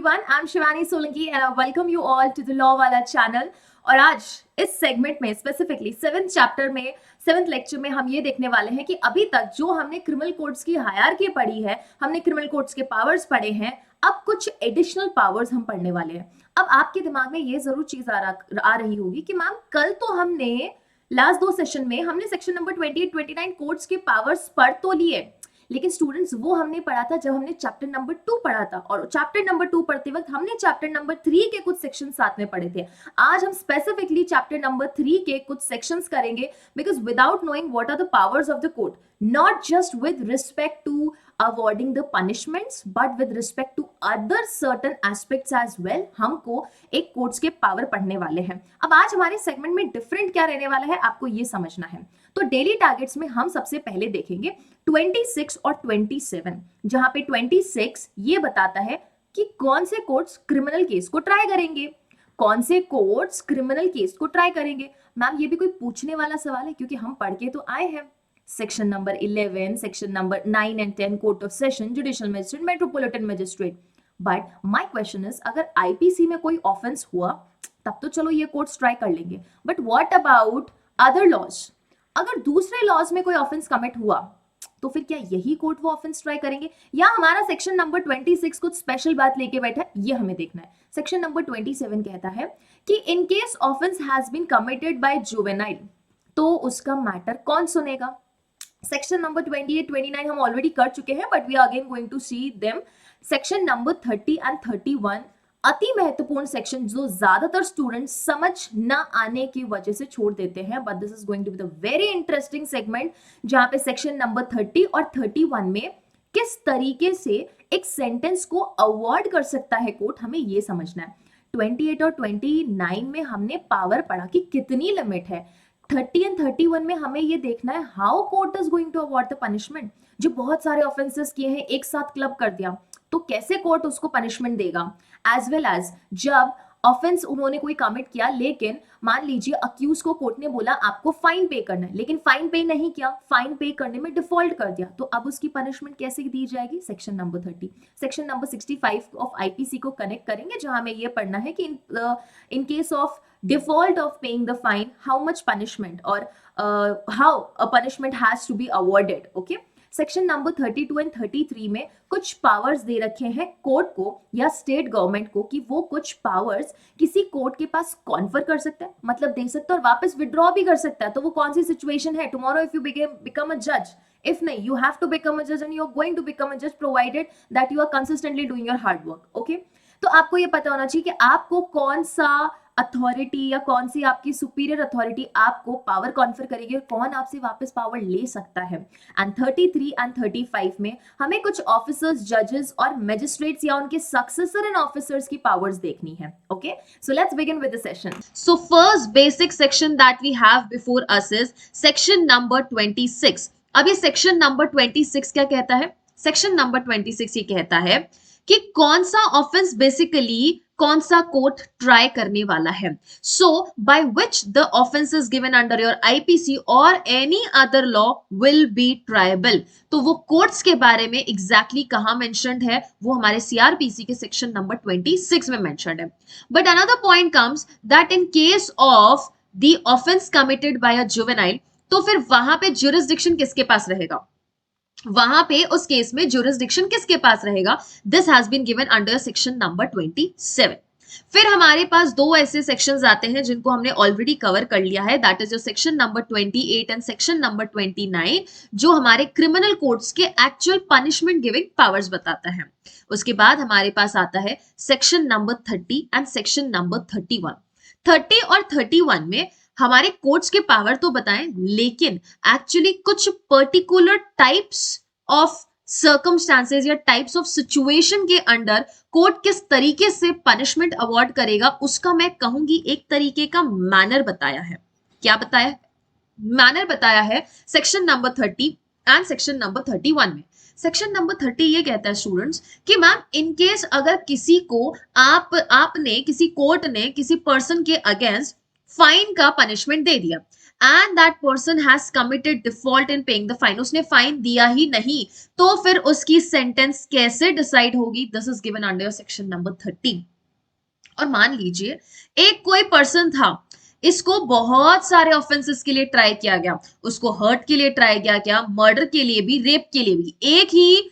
everyone, I'm Shivani Solanki and I welcome you all to the Law Wala channel. और आज इस segment में specifically 7th chapter में 7th lecture में हम ये देखने वाले हैं कि अभी तक जो हमने क्रिमिनल कोड्स की हायरार्की पढ़ी है, हमने क्रिमिनल कोड्स के पावर्स पढ़े हैं, अब कुछ एडिशनल पावर्स हम पढ़ने वाले हैं। अब आपके दिमाग में ये जरूर चीज आ रही होगी कि मैम कल तो हमने लास्ट 2 सेशन में हमने सेक्शन नंबर 28, 29 कोड्स के पावर्स पढ़ तो लिए, लेकिन स्टूडेंट्स वो हमने पढ़ा था जब हमने चैप्टर नंबर 2 पढ़ा था, और चैप्टर नंबर 2 पढ़ते वक्त हमने चैप्टर नंबर 3 के कुछ सेक्शन साथ में पढ़े थे। आज हम स्पेसिफिकली चैप्टर नंबर 3 के कुछ सेक्शंस करेंगे, because without knowing what are the powers of the code, not just with respect to awarding the punishments but with respect to other certain aspects as well, हमको एक codes के power पढ़ने वाले हैं। अब आज हमारे सेगमेंट में डिफरेंट क्या रहने वाला है आपको ये समझना है। तो डेली टारगेट्स में हम सबसे पहले देखेंगे 26 और 27, जहां पे 26 ये बताता है कि कौन से कोर्ट्स क्रिमिनल केस को ट्राई करेंगे, कौन से कोर्ट्स क्रिमिनल केस को ट्राई करेंगे। मैम ये भी कोई पूछने वाला सवाल है, क्योंकि हम पढ़ के तो आए हैं। Section number 11, section number 9 and 10 court of session, judicial magistrate, metropolitan magistrate. But my question is, अगर आईपीसी में कोई ऑफेंस हुआ तब तो चलो ये कोर्ट्स ट्राई कर लेंगे, but what about other laws? अगर दूसरे लॉज में कोई ऑफेंस कमिट हुआ तो फिर क्या यही कोर्ट वो ऑफेंस ट्राई करेंगे, या हमारा सेक्शन नंबर 26 कुछ स्पेशल बात लेके बैठा है, ये हमें देखना है। सेक्शन नंबर 27 कहता है कि in case offence has been committed by juvenile, तो उसका मैटर कौन सुनेगा। सेक्शन नंबर 28, 29 हम ऑलरेडी कर चुके हैं, but we are again going to see them. Section number 30 and 31 अति महत्वपूर्ण सेक्शन, जो ज्यादातर स्टूडेंट्स समझ न आने की वजह से छोड़ देते हैं, but this is going to be the very interesting segment, जहां पे सेक्शन नंबर 30 और 31 में किस तरीके से एक सेंटेंस को अवॉर्ड कर सकता है कोर्ट, हमें ये समझना है। 28 और 29 में हमने पावर पढ़ा कि कितनी लिमिट है। 30 एंड 31 में हमें ये देखना है how court is going to award the punishment. जो बहुत सारे ऑफेंसेस किए हैं एक साथ क्लब कर दिया, तो कैसे कोर्ट उसको पनिशमेंट देगा। एज वेल एज जब ऑफेंस उन्होंने कोई कमिट किया, लेकिन मान लीजिए अक्यूज को कोर्ट ने बोला आपको फाइन पे करना है, लेकिन फाइन पे नहीं किया, फाइन पे करने में डिफॉल्ट कर दिया, तो अब उसकी पनिशमेंट कैसे दी जाएगी। Section number 30। Section number 65 of IPC को कनेक्ट करेंगे, जहां हमें ये पढ़ना है कि in case of default of paying the fine, how much punishment or how a punishment has to be awarded. Okay. Section number 32 and 33 में कुछ पावर्स दे रखे हैं कोर्ट को या स्टेट गवर्नमेंट को, कि वो कुछ पावर्स किसी कोर्ट के पास कॉन्फर कर सकता है, मतलब दे सकता है, और वापस विड्रॉ भी कर सकता है। तो वो कौन सी सिचुएशन है? Tomorrow if you become a जज, इफ नहीं, you have to become a judge and you are going to become a judge provided that you are consistently doing your hard work. Okay. तो आपको ये पता होना चाहिए कि आपको कौन सा अथॉरिटी या कौन सी आपकी सुपीरियर अथॉरिटी आपको पावर कॉन्फर करेगी और कौन आपसे वापस पावर ले सकता है। एंड 33 एंड 35 में हमें कुछ ऑफिसर्स, जजेस और मैजिस्ट्रेट्स या उनके सक्सेसर एंड ऑफिसर्स की पावर्स देखनी है। Okay, so let's begin with the session. So first basic section that we have before us is section number 26। अब ये सेक्शन नंबर 26 क्या कहता है? सेक्शन नंबर 26 ये कहता है कि कौन सा ऑफेंस बेसिकली कौन सा कोर्ट ट्राई करने वाला है। So by which the offence is given under your IPC और any other law will be triable. तो वो कोर्ट्स के बारे में एग्जैक्टली कहां मेंशन्ड है, वो हमारे सीआरपीसी के सेक्शन नंबर 26 में मेंशन्ड है। But another point comes that in case of the offence committed by a juvenile, तो फिर वहां पे ज्यूरिसडिक्शन किसके पास रहेगा? वहां पे उस केस में ज्यूरिसडिक्शन किसके पास रहेगा? This has been given under section number 27। फिर हमारे पास दो ऐसे सेक्शंस आते हैं जिनको हमने ऑलरेडी कवर कर लिया है, that is your section number 28 and section number 29, जो हमारे क्रिमिनल कोड्स के एक्चुअल पनिशमेंट गिविंग पावर्स बताता है। उसके बाद हमारे पास आता है section number 30 and section number 31। 30 और 31 में हमारे कोर्ट्स के पावर तो बताएं, लेकिन एक्चुअली कुछ पर्टिकुलर टाइप्स ऑफ सर्कमस्टांसेस या टाइप्स ऑफ सिचुएशन के अंडर कोर्ट किस तरीके से पनिशमेंट अवॉर्ड करेगा, उसका मैं कहूंगी एक तरीके का मैनर बताया है। क्या बताया है? मैनर बताया है section number 30 and section number 31 में। सेक्शन नंबर 30 ये कहता है स्टूडेंट्स कि मैम इन केस अगर किसी को आपने किसी कोर्ट ने किसी पर्सन के अगेंस्ट फाइन का पनिशमेंट दे दिया and that person has committed default in paying the fine, उसने फाइन दिया ही नहीं, तो फिर उसकी सेंटेंस कैसे डिसाइड होगी? This is given under section number 13। और मान लीजिए एक कोई पर्सन था, इसको बहुत सारे ऑफेंसेस के लिए ट्राई किया गया, उसको हर्ट के लिए ट्राई किया गया, मर्डर के लिए भी, रेप के लिए भी, एक ही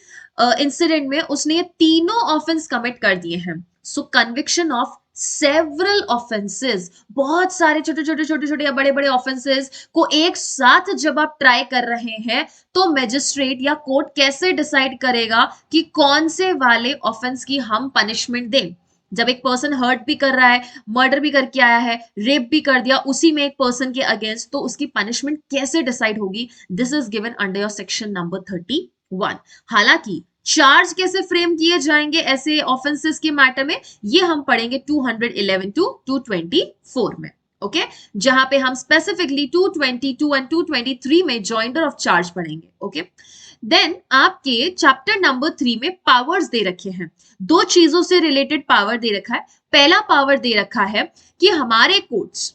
इंसिडेंट में उसने ये तीनों ऑफेंस कमिट कर दिए हैं। सो कन्विक्शन ऑफ सेवरल ऑफेंसेस, बहुत सारे छोटे छोटे छोटे छोटे या बड़े बड़े ऑफेंसेस को एक साथ जब आप ट्राई कर रहे हैं, तो मैजिस्ट्रेट या कोर्ट कैसे डिसाइड करेगा कि कौन से वाले ऑफेंस की हम पनिशमेंट दें? जब एक पर्सन हर्ट भी कर रहा है, मर्डर भी करके आया है, रेप भी कर दिया उसी में एक पर्सन के अगेंस्ट, तो उसकी पनिशमेंट कैसे डिसाइड होगी? This is given under your section number 31। हालांकि चार्ज कैसे फ्रेम किए जाएंगे ऐसे ऑफेंसेस के मैटर में, ये हम पढ़ेंगे 211 टू 224 में। ओके जहां पे हम स्पेसिफिकली 222 एंड 223 में जॉइंडर ऑफ चार्ज पढ़ेंगे। ओके देन आपके चैप्टर नंबर 3 में पावर्स दे रखे हैं, दो चीजों से रिलेटेड पावर दे रखा है। पहला पावर दे रखा है कि हमारे कोर्ट्स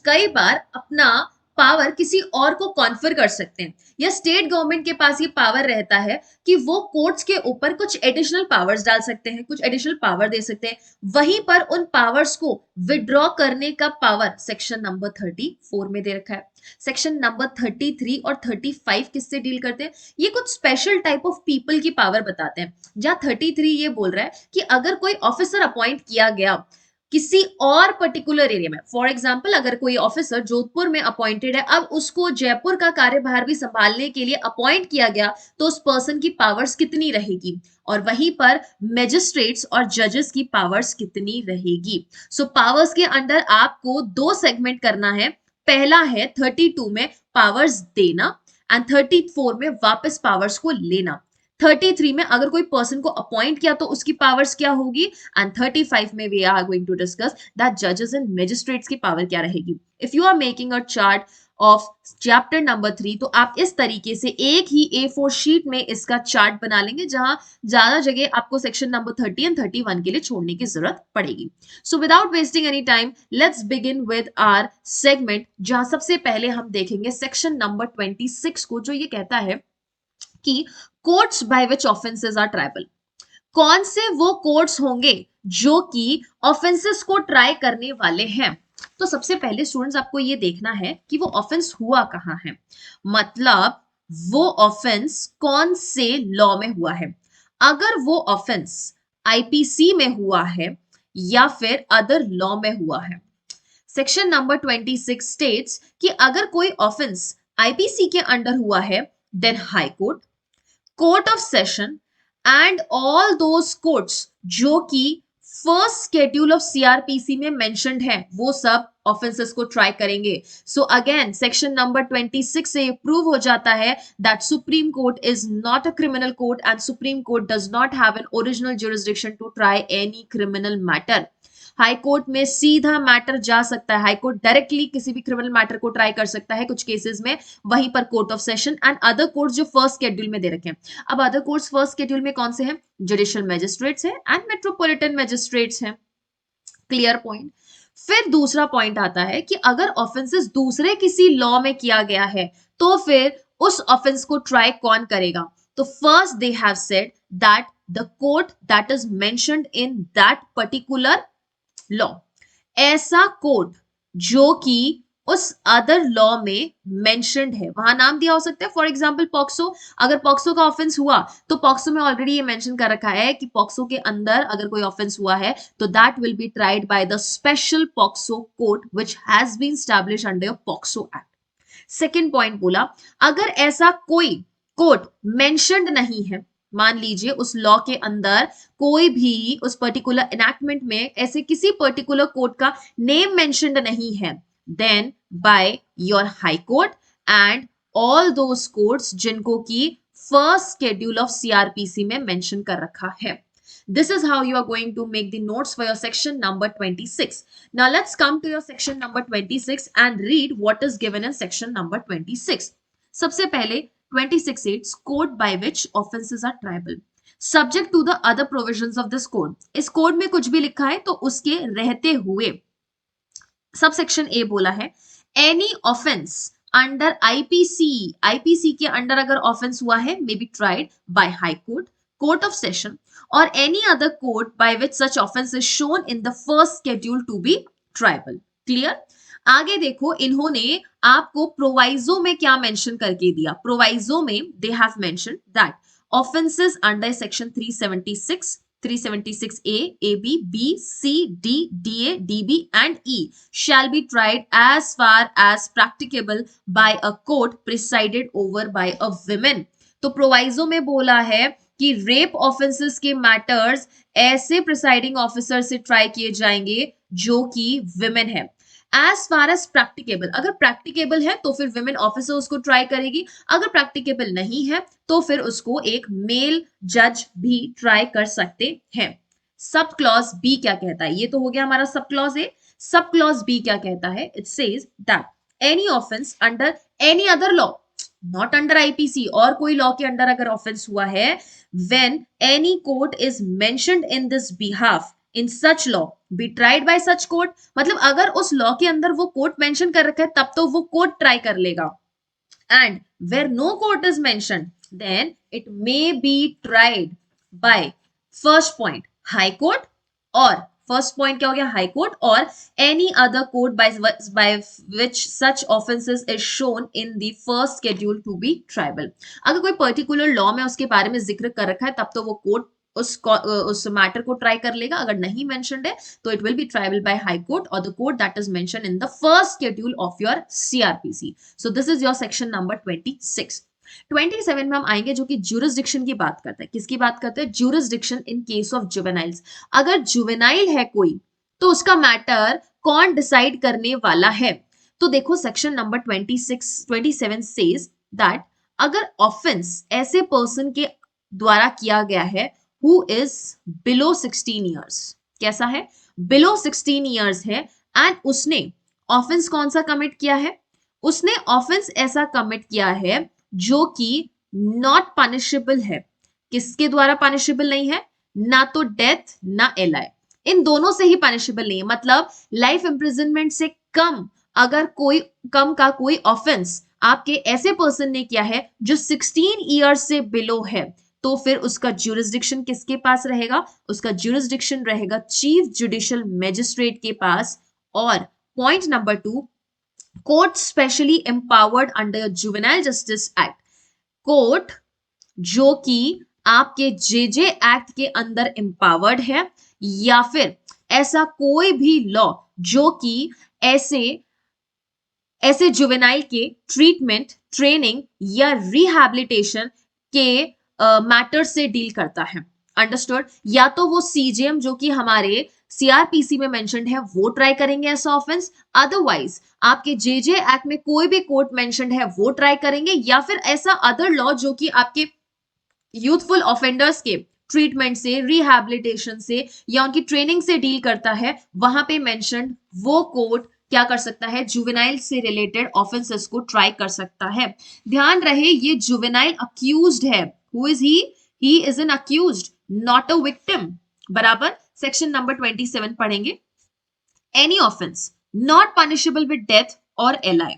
कई बार अपना पावर किसी और को कॉन्फर कर सकते हैं, या स्टेट गवर्नमेंट के पास ये पावर रहता है कि वो कोर्ट्स के ऊपर कुछ एडिशनल पावर्स डाल सकते हैं, कुछ एडिशनल पावर दे सकते हैं। वहीं पर उन पावर्स को विड्रॉ करने का पावर सेक्शन नंबर 34 में दे रखा है। सेक्शन नंबर 33 और 35 किससे डील करते हैं? ये कुछ स्पेशल टाइप ऑफ पीपल की पावर बताते हैं। जहां 33 ये बोल रहा है कि अगर कोई ऑफिसर अपॉइंट किया गया किसी और पर्टिकुलर एरिया में, फॉर एग्जाम्पल अगर कोई ऑफिसर जोधपुर में अपॉइंटेड है, अब उसको जयपुर का कार्यभार भी संभालने के लिए अपॉइंट किया गया, तो उस पर्सन की पावर्स कितनी रहेगी? और वहीं पर मैजिस्ट्रेट्स और जजेस की पावर्स कितनी रहेगी? सो पावर्स के अंडर आपको दो सेगमेंट करना है। पहला है 32 में पावर्स देना एंड 34 में वापस पावर्स को लेना। 33 में अगर कोई पर्सन को अपॉइंट किया तो उसकी पावर्स क्या होगी, एंड 35 में we are going to discuss that जजेस एंड मैजिस्ट्रेट्स की पावर क्या रहेगी। If you are making a chart of chapter number 3, तो आप इस तरीके से एक ही A4 शीट में इसका चार्ट बना लेंगे, जहां ज्यादा जगह आपको सेक्शन नंबर 30 एंड 31 के लिए छोड़ने की जरूरत पड़ेगी। So without wasting any time let's begin with our segment, जहां सबसे पहले हम देखेंगे सेक्शन नंबर 26 को, जो ये कहता है कि courts by which offences are triable. कौन से वो कोर्ट्स होंगे जो कि ऑफेंसेस को ट्राई करने वाले हैं? तो सबसे पहले स्टूडेंट्स आपको ये देखना है कि वो ऑफेंस हुआ कहां है, मतलब वो ऑफेंस कौन से लॉ में हुआ है। अगर वो ऑफेंस आईपीसी में हुआ है या फिर अदर लॉ में हुआ है। सेक्शन नंबर 26 स्टेट्स कि अगर कोई ऑफेंस आईपीसी के अंडर हुआ है, then high court, court of session and all those courts जो कि फर्स्ट शेड्यूल ऑफ सीआरपीसी में मेंशन्ड है, वो सब ऑफेंसेस को ट्राई करेंगे। सो अगेन सेक्शन नंबर 26 से प्रूव हो जाता है that supreme court is not a criminal court and supreme court does not have an original jurisdiction to try any criminal matter. High court में सीधा matter जा सकता है, हाई कोर्ट डायरेक्टली किसी भी क्रिमिनल मैटर को ट्राई कर सकता है कुछ केसेस में, वहीं पर court of session and other courts जो फर्स्ट शेड्यूल में दे रखे हैं। अब अदर कोर्ट्स फर्स्ट शेड्यूल में कौन से हैं? जुडिशियल मैजिस्ट्रेट्स हैं एंड मेट्रोपॉलिटन मैजिस्ट्रेट्स हैं। Clear point. फिर दूसरा पॉइंट आता है कि अगर ऑफेंसेस दूसरे किसी लॉ में किया गया है, तो फिर उस ऑफेंस को ट्राई कौन करेगा? तो first they have said that the court that is mentioned in that particular law, ऐसा कोर्ट जो कि उस अदर लॉ में मेंशन्ड है, वहां नाम दिया हो सकता है। फॉर एग्जांपल पॉक्सो, अगर पॉक्सो का ऑफेंस हुआ तो पॉक्सो में ऑलरेडी ये मेंशन कर रखा है कि पॉक्सो के अंदर अगर कोई ऑफेंस हुआ है तो that will be tried by the special POCSO court which has been established under POCSO act. Second point बोला, अगर ऐसा कोई कोर्ट मेंशन्ड नहीं है, मान लीजिए उस लॉ के अंदर कोई भी उस पर्टिकुलर एनैक्टमेंट में ऐसे किसी पर्टिकुलर कोर्ट का नेम मेंशन्ड नहीं है, then by your high court and all those courts जिनको की फर्स्ट शेड्यूल ऑफ सीआरपीसी में मेंशन कर रखा है। This is how you are going to make the notes for your section number 26. Now let's come to your section number 26 and read what is given in section number 26. सबसे पहले 26 states code by which offenses are tribal. Subject to the other provisions of this code. इस code में कुछ भी लिखा है तो उसके रहते हुए सबसेक्शन ए बोला है एनी ऑफेंस अंडर आईपीसी के अंडर अगर ऑफेंस हुआ है may be tried by high court, court of session और any other court by which such offence is shown in the first schedule to be triable. Clear? आगे देखो इन्होंने आपको proviso में क्या मेंशन करके दिया। प्रोवाइजो में they have mention that offences under section 376, 376A, AB, B, C, D, DA, DB and E shall be tried as far as practicable by a court presided over by a woman। तो proviso में बोला है कि rape offences के matters ऐसे presiding officer से try किए जाएंगे जो कि विमेन है। एज फार एज प्रैक्टिकेबल, अगर प्रैक्टिकेबल है तो फिर विमेन ऑफिसर उसको ट्राई करेगी, अगर प्रैक्टिकेबल नहीं है तो फिर उसको एक मेल जज भी ट्राई कर सकते हैं। सब क्लॉज बी क्या कहता है? ये तो हो गया हमारा सब क्लॉज ए। सब क्लॉज बी क्या कहता है? It says that any offence under any other law, not under IPC, और कोई लॉ के अंडर अगर ऑफेंस हुआ है, when any court is mentioned in this behalf in such law B tried bye such court, मतलब अगर उस law के अंदर वो कोर्ट मेंशन कर रखा है तब तो वो कोर्ट ट्राई कर लेगा। And where no court is mentioned then it may be tried by first point high court, और फर्स्ट पॉइंट क्या हो गया? हाई कोर्ट, और any other court by which such offences is shown in the first schedule to be triable. अगर कोई particular law में उसके बारे में जिक्र कर रखा है तब तो वो कोर्ट उस मैटर को ट्राई कर लेगा, अगर नहीं मेंशन्ड है तो it will be triable by high court और the court that is mentioned in the first schedule of your CrPC. So this is your section number 26। 27 में हम आएंगे जो कि ज्यूरिसडिक्शन की बात करता है। किसकी बात करते हैं? Jurisdiction in case of juveniles. अगर जुवेनाइल है कोई तो उसका मैटर कौन डिसाइड करने वाला है? तो देखो सेक्शन नंबर 27 सेज दैट अगर ऑफेंस ऐसे पर्सन के द्वारा किया गया है who is below 16 years, कैसा है? below 16 years है, एंड उसने ऑफेंस कौन सा कमिट किया है? उसने ऑफेंस ऐसा कमिट किया है जो कि नॉट पनिशेबल है। किसके द्वारा पनिशेबल नहीं है? ना तो डेथ ना एलआई, इन दोनों से ही पनिशेबल नहीं है। मतलब लाइफ इम्प्रिजनमेंट से कम अगर कोई कम का कोई ऑफेंस आपके ऐसे पर्सन ने किया है जो 16 ईयर्स से बिलो है, तो फिर उसका ज्यूरिसडिक्शन किसके पास रहेगा? उसका ज्यूरिसडिक्शन रहेगा चीफ जुडिशियल मैजिस्ट्रेट के पास। और point number 2, court specially empowered under juvenile justice act, court जो कि आपके जेजे एक्ट के अंदर एम्पावर्ड है, या फिर ऐसा कोई भी लॉ जो कि ऐसे जुवेनाइल के ट्रीटमेंट, ट्रेनिंग या रिहैबिलिटेशन के मैटर से डील करता है। अंडरस्टूड? या तो वो सीजेएम जो कि हमारे सीआरपीसी में मेंशन्ड है वो ट्राई करेंगे ऐसा ऑफेंस, अदरवाइज आपके जेजे एक्ट में कोई भी कोर्ट मेंशन्ड है वो ट्राई करेंगे, या फिर ऐसा अदर लॉ जो कि आपके यूथफुल ऑफेंडर्स के ट्रीटमेंट से, रिहैबिलिटेशन से या उनकी ट्रेनिंग से डील करता है, वहां पे मेंशन्ड वो कोर्ट क्या कर सकता है? जुवेनाइल से रिलेटेड ऑफेंसेस को ट्राई कर सकता है। ध्यान रहे ये जुवेनाइल अक्यूज्ड है। Who is he? He is an accused, not a victim. बराबर? सेक्शन नंबर 27 पढ़ेंगे। Any offense not punishable with death or LI,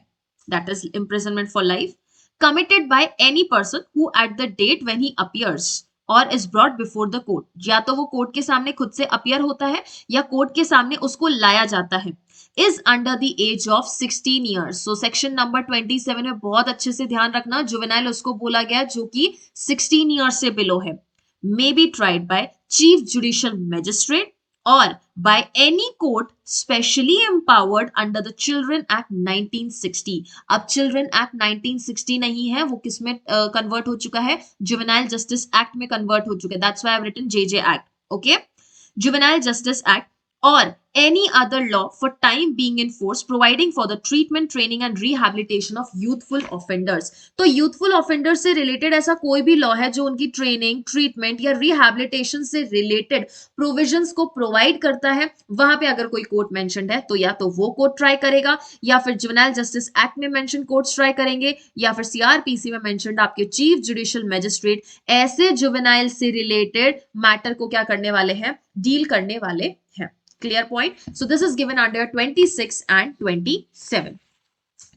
that is imprisonment for life, committed by any person who at the date when he appears और is brought before the court, या तो वो court के सामने खुद से appear होता है या कोर्ट के सामने उसको लाया जाता है, is under the age of 16 years। So section number 27 में बहुत अच्छे से ध्यान रखना, जुवेनाइल उसको बोला गया जो कि 16 years से बिलो है, may be tried by chief judicial magistrate or by any court specially empowered under the Children Act 1960। अब Children Act 1960 नहीं है, वो किस में कन्वर्ट हो चुका है? जुवेनाइल जस्टिस एक्ट में कन्वर्ट हो चुका है। That's why I have written JJ act. Okay, juvenile justice act or any other law for time being in force providing for the treatment, training and rehabilitation of youthful offenders। तो youthful offenders से related ऐसा कोई भी law है जो उनकी training, treatment या rehabilitation से related provisions को provide करता है, वहां पे अगर कोई court mentioned है तो या तो वो court try करेगा, या फिर juvenile justice act में mentioned courts try करेंगे, या फिर CRPC में mentioned आपके chief judicial magistrate ऐसे juvenile से related matter को क्या करने वाले हैं? deal करने वाले हैं। Clear point? So this is given under 26 and 27.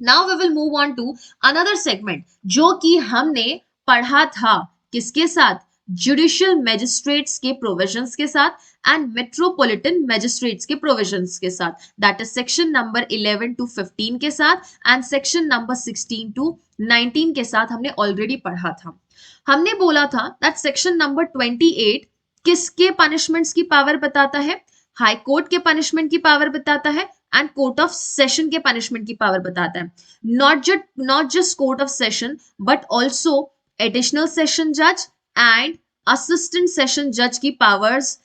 Now we will move on to another segment जो कि हमने पढ़ा था किसके साथ, जुडिशियल मैजिस्ट्रेट्स के प्रोविजंस के साथ एंड मेट्रोपॉलिटन मैजिस्ट्रेट्स के प्रोविजंस के साथ, that is section number 11 to 15 के साथ एंड सेक्शन नंबर 16 टू 19 के साथ हमने ऑलरेडी पढ़ा था। हमने बोला था दैट सेक्शन नंबर 28 किसके पनिशमेंट्स की पावर बताता है, हाई कोर्ट के पनिशमेंट की पावर बताता है एंड कोर्ट ऑफ सेशन के पनिशमेंट की पावर बताता है। Not just court of session but also additional session जज एंड असिस्टेंट सेशन जज की पावर्स,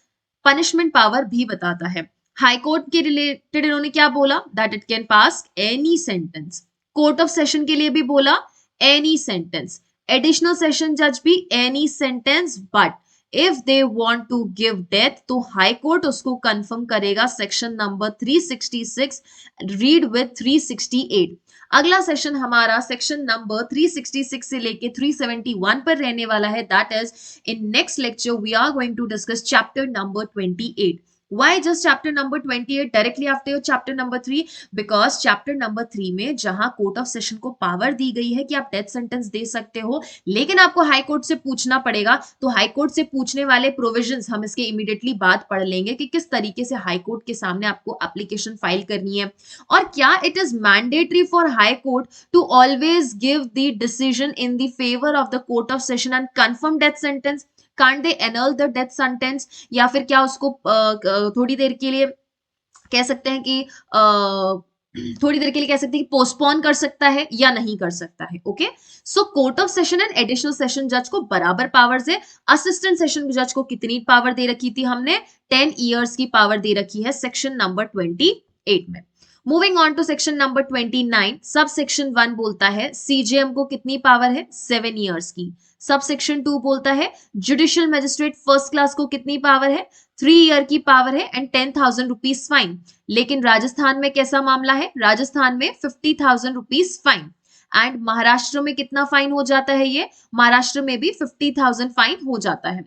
पनिशमेंट पावर भी बताता है। हाई कोर्ट के रिलेटेड इन्होंने क्या बोला, that it can pass any sentence. Court of session के लिए भी बोला एनी सेंटेंस। एडिशनल सेशन जज भी any sentence, but if they want to give death तो हाई कोर्ट उसको कंफर्म करेगा सेक्शन नंबर 366 रीड विद 368। अगला सेशन हमारा सेक्शन नंबर 366 से लेके 371 पर रहने वाला है, that is in next lecture we are going to discuss chapter number 28। Why just chapter number 28 directly after your chapter number 3? Because chapter number 3 में जहां कोर्ट ऑफ सेशन को पावर दी गई है कि आप डेथ सेंटेंस दे सकते हो, लेकिन आपको हाई कोर्ट से पूछना पड़ेगा, तो हाई कोर्ट से पूछने वाले प्रोविजंस हम इसके इमीडिएटली बाद पढ़ लेंगे कि किस तरीके से हाई कोर्ट के सामने आपको एप्लीकेशन फाइल करनी है, और क्या it is mandatory for high court to always give the decision in the favour of the court of session and confirm death sentence. Can't they annul the death sentence, या फिर क्या उसको थोड़ी देर के लिए कह सकते हैं कि थोड़ी देर के लिए कह सकते हैं कि पोस्टपोन कर सकता है या नहीं कर सकता है। Okay, so court of session and additional session जज को बराबर पावर्स है। असिस्टेंट सेशन जज को कितनी पावर दे रखी थी हमने, 10 ईयर्स की पावर दे रखी है सेक्शन नंबर 28 में। Moving on to section number 29, sub section 1 बोलता है सीजेएम को कितनी पावर है, 7 ईयर्स की। सब सेक्शन 2 बोलता है जुडिशियल मैजिस्ट्रेट फर्स्ट क्लास को कितनी पावर है, 3 ईयर की पावर है एंड 10,000 रुपीज फाइन। लेकिन राजस्थान में कैसा मामला है, राजस्थान में 50,000 रुपीज फाइन एंड महाराष्ट्र में कितना फाइन हो जाता है, ये महाराष्ट्र में भी 50,000 फाइन हो जाता है।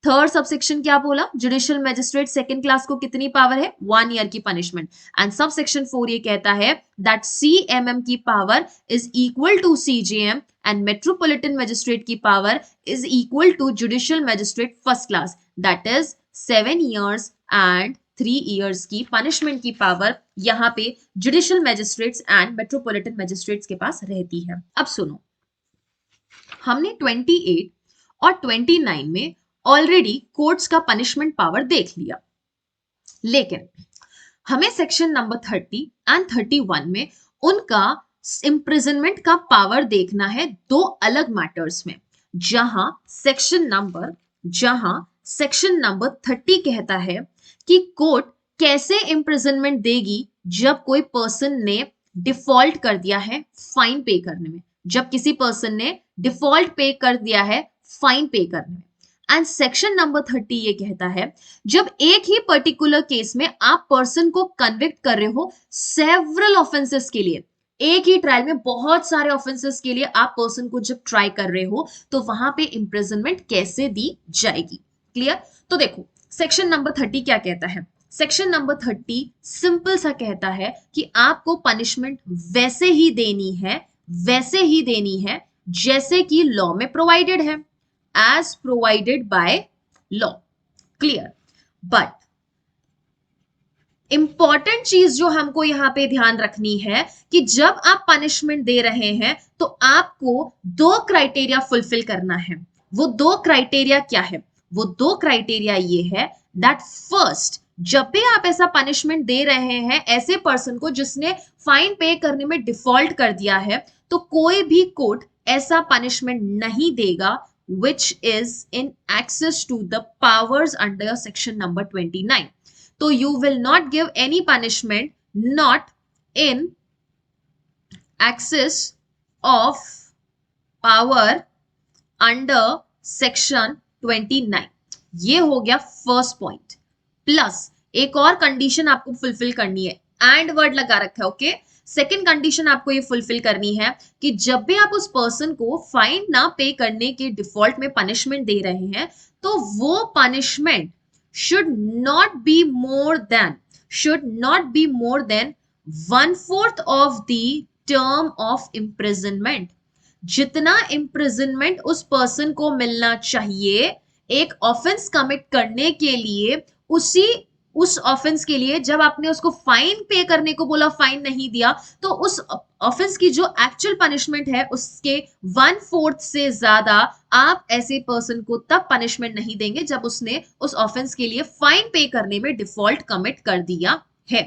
थर्ड सबसेक्शन क्या बोला, जुडिशियल मैजिस्ट्रेट सेकंड क्लास को कितनी पावर है, 1 ईयर की पनिशमेंट। एंड सबसेक्शन 4 ये कहता है दैट सीएमएम की power is equal to CJM and metropolitan magistrate की power is equal to judicial magistrate first class, that is 7 years and 3 years की पनिशमेंट की पावर यहां पे judicial magistrates and metropolitan magistrates के पास रहती है। अब सुनो, हमने 28 और 29 में ऑलरेडी कोर्ट्स का पनिशमेंट पावर देख लिया, लेकिन हमें सेक्शन नंबर 30 एंड 31 में उनका इम्प्रिजनमेंट का पावर देखना है दो अलग मैटर्स में। जहां सेक्शन नंबर 30 कहता है कि कोर्ट कैसे इम्प्रिजनमेंट देगी जब कोई पर्सन ने डिफॉल्ट कर दिया है फाइन पे करने में, जब किसी पर्सन ने डिफॉल्ट पे कर दिया है फाइन पे करने में। एंड सेक्शन नंबर 30 ये कहता है जब एक ही पर्टिकुलर केस में आप पर्सन को कन्विक्ट कर रहे हो सेवरल ऑफेंसेस के लिए, एक ही ट्रायल में बहुत सारे ऑफेंसेस के लिए आप पर्सन को जब ट्राई कर रहे हो तो वहां पे इम्प्रिजनमेंट कैसे दी जाएगी। क्लियर? तो देखो सेक्शन नंबर 30 क्या कहता है, सेक्शन नंबर 30 सिंपल सा कहता है कि आपको पनिशमेंट वैसे ही देनी है जैसे कि लॉ में प्रोवाइडेड है, as provided by law. Clear? But important चीज जो हमको यहां पे ध्यान रखनी है कि जब आप पनिशमेंट दे रहे हैं तो आपको 2 क्राइटेरिया फुलफिल करना है। वो 2 क्राइटेरिया क्या है, वो 2 क्राइटेरिया ये है दैट फर्स्ट, जब भी आप ऐसा पनिशमेंट दे रहे हैं ऐसे पर्सन को जिसने फाइन पे करने में डिफॉल्ट कर दिया है, तो कोई भी कोर्ट ऐसा पनिशमेंट नहीं देगा which is in access to the powers under section number 29. So you will not give any punishment not in access of power under section 29. ये हो गया फर्स्ट पॉइंट। प्लस एक और कंडीशन आपको फुलफिल करनी है, एंड वर्ड लगा रखा है। ओके, सेकेंड कंडीशन आपको ये फुलफिल करनी है कि जब भी आप उस पर्सन को फाइन ना पे करने के डिफॉल्ट में पनिशमेंट दे रहे हैं तो वो punishment should not be more than 1/4 of the term of imprisonment. जितना इम्प्रिजनमेंट उस पर्सन को मिलना चाहिए एक ऑफेंस कमिट करने के लिए, उस ऑफेंस के लिए जब आपने उसको फाइन पे करने को बोला, फाइन नहीं दिया, तो उस ऑफेंस की जो एक्चुअल पनिशमेंट है उसके 1/4 से ज्यादा आप ऐसे पर्सन को तब पनिशमेंट नहीं देंगे जब उसने उस ऑफेंस के लिए फाइन पे करने में डिफॉल्ट कमिट कर दिया है।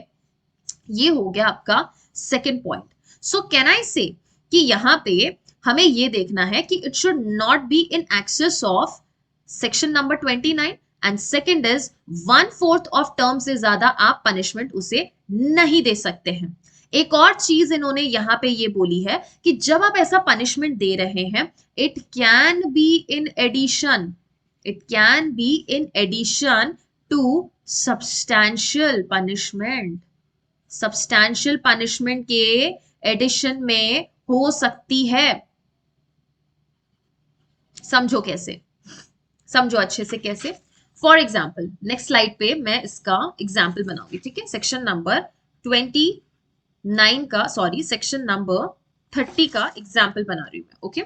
ये हो गया आपका second point. So can I से कि यहां पे हमें ये देखना है कि it should not be in excess of section number 29 and second is 1/4 of term से ज्यादा आप पनिशमेंट उसे नहीं दे सकते हैं। एक और चीज इन्होंने यहां पे ये बोली है कि जब आप ऐसा पनिशमेंट दे रहे हैं, it can be in addition, it can be in addition to substantial punishment. Substantial punishment के एडिशन में हो सकती है। समझो कैसे, समझो अच्छे से कैसे। फॉर एग्जाम्पल नेक्स्ट स्लाइड पे मैं इसका एग्जाम्पल बनाऊंगी, ठीक है। सेक्शन नंबर 29 का, सॉरी सेक्शन नंबर 30 का एग्जाम्पल बना रही हूं मैं, ओके।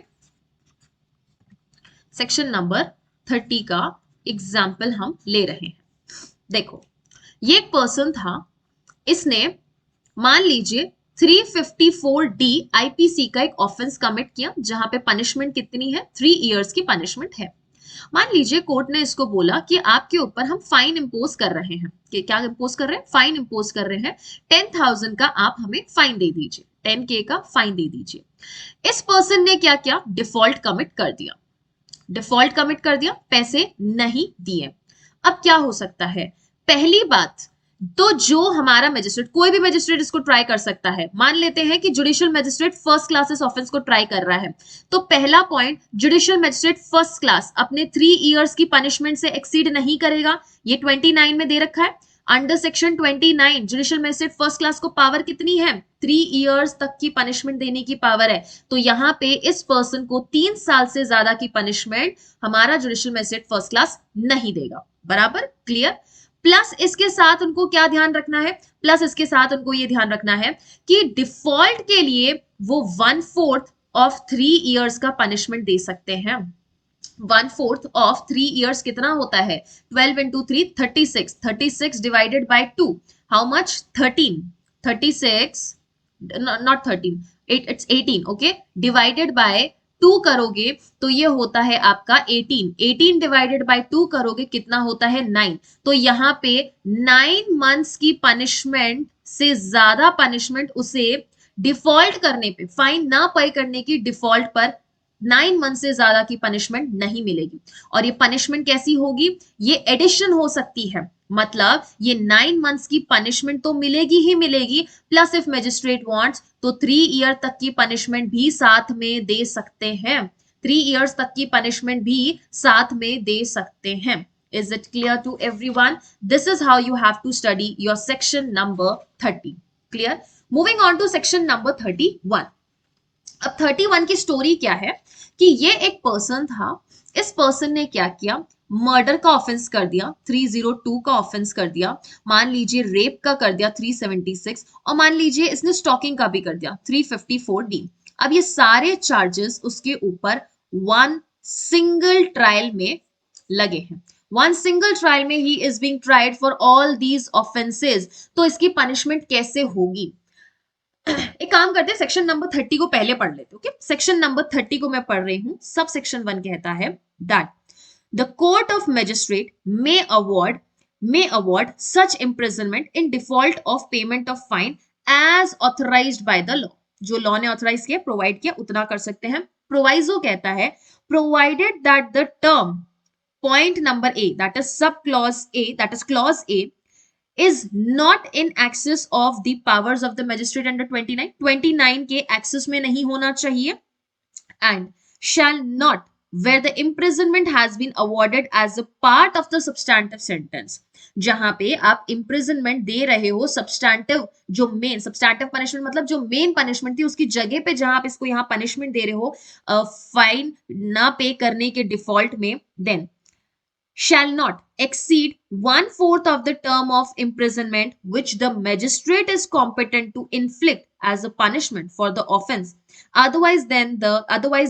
सेक्शन नंबर 30 का एग्जाम्पल हम ले रहे हैं। देखो, ये एक पर्सन था, इसने मान लीजिए 354D आईपीसी का एक ऑफेंस कमिट किया जहां पे पनिशमेंट कितनी है, 3 इयर्स की पनिशमेंट है। मान लीजिए कोर्ट ने इसको बोला कि आपके ऊपर हम फाइन इंपोज कर रहे हैं, कि क्या इंपोज कर रहे हैं, फाइन इंपोज कर रहे हैं, 10,000 का आप हमें फाइन दे दीजिए, 10K का फाइन दे दीजिए। इस पर्सन ने क्या किया, डिफॉल्ट कमिट कर दिया, डिफॉल्ट कमिट कर दिया, पैसे नहीं दिए। अब क्या हो सकता है, पहली बात तो जो हमारा मजिस्ट्रेट, कोई भी मजिस्ट्रेट इसको ट्राई कर सकता है। मान लेते हैं कि जुडिशियल मजिस्ट्रेट फर्स्ट क्लास इस ऑफेंस को ट्राई कर रहा है, तो पहला point, judicial magistrate first class अपने 3 इयर्स की पनिशमेंट से एक्सीड नहीं करेगा। ये 29 में दे रखा है। Under section 29 judicial magistrate first class को पावर कितनी है, 3 इयर्स तक की पनिशमेंट देने की पावर है। तो यहाँ पे इस पर्सन को 3 साल से ज्यादा की पनिशमेंट हमारा जुडिशियल मजिस्ट्रेट फर्स्ट क्लास नहीं देगा। बराबर, क्लियर। प्लस इसके साथ उनको क्या ध्यान रखना है, प्लस इसके साथ उनको ये ध्यान रखना है कि डिफॉल्ट के लिए वो 1/4 ऑफ 3 इयर्स का पनिशमेंट दे सकते हैं। 1/4 ऑफ 3 इयर्स कितना होता है, 12 into 3 36, 36 divided by 2 how much, 13, 36 not 13, it's 18, okay, divided by 2 करोगे तो ये होता है आपका 18, 18 डिवाइडेड बाय 2 करोगे कितना होता है, 9। तो यहाँ पे 9 मंथ्स की पनिशमेंट से ज्यादा पनिशमेंट उसे डिफॉल्ट करने पे, फाइन ना पे करने की डिफॉल्ट पर 9 मंथ से ज्यादा की पनिशमेंट नहीं मिलेगी। और ये पनिशमेंट कैसी होगी, ये एडिशन हो सकती है, मतलब ये 9 मंथ्स की पनिशमेंट तो मिलेगी ही मिलेगी, प्लस इफ मैजिस्ट्रेट वांट्स तो 3 ईयर तक की पनिशमेंट भी साथ में दे सकते हैं, 3 इयर्स तक की पनिशमेंट भी साथ में दे सकते हैं। Is it clear to everyone? This is how you have to study your section number 30. Clear? Moving on to section number 31. अब 31 की स्टोरी क्या है कि ये एक पर्सन था, इस पर्सन ने क्या किया, मर्डर का ऑफेंस कर दिया, 302 का ऑफेंस कर दिया, मान लीजिए रेप का कर दिया 376, और मान लीजिए इसने स्टॉकिंग का भी कर दिया 354D। अब ये सारे चार्जेस उसके ऊपर वन सिंगल ट्रायल में लगे हैं, वन सिंगल ट्रायल में he is being tried for all these offences. तो इसकी पनिशमेंट कैसे होगी, एक काम करते हैं, सेक्शन नंबर 30 को पहले पढ़ लेते, ओके। सेक्शन नंबर 30 को मैं पढ़ रही हूं। सब सेक्शन 1 कहता है that the court of magistrate may award such imprisonment in default of payment of fine as authorised by the law. जो लॉ ने ऑथराइज किया, प्रोवाइड किया, उतना कर सकते हैं। प्रोवाइजो कहता है provided that the term, point number A, that is sub clause A, that is clause A, is not in access of the powers of the magistrate under 29 के access में नहीं होना चाहिए, and shall not where the imprisonment has been awarded as a part of the substantive sentence। जहां पे आप imprisonment दे रहे हो, substantive जो मेन substantive punishment मतलब जो मेन punishment थी उसकी जगह पे जहां आप इसको यहाँ punishment दे रहे हो फाइन ना पे करने के डिफॉल्ट में, then shall not exceed 1/4 of the term of imprisonment which the magistrate is competent to inflict as a punishment for the offense, otherwise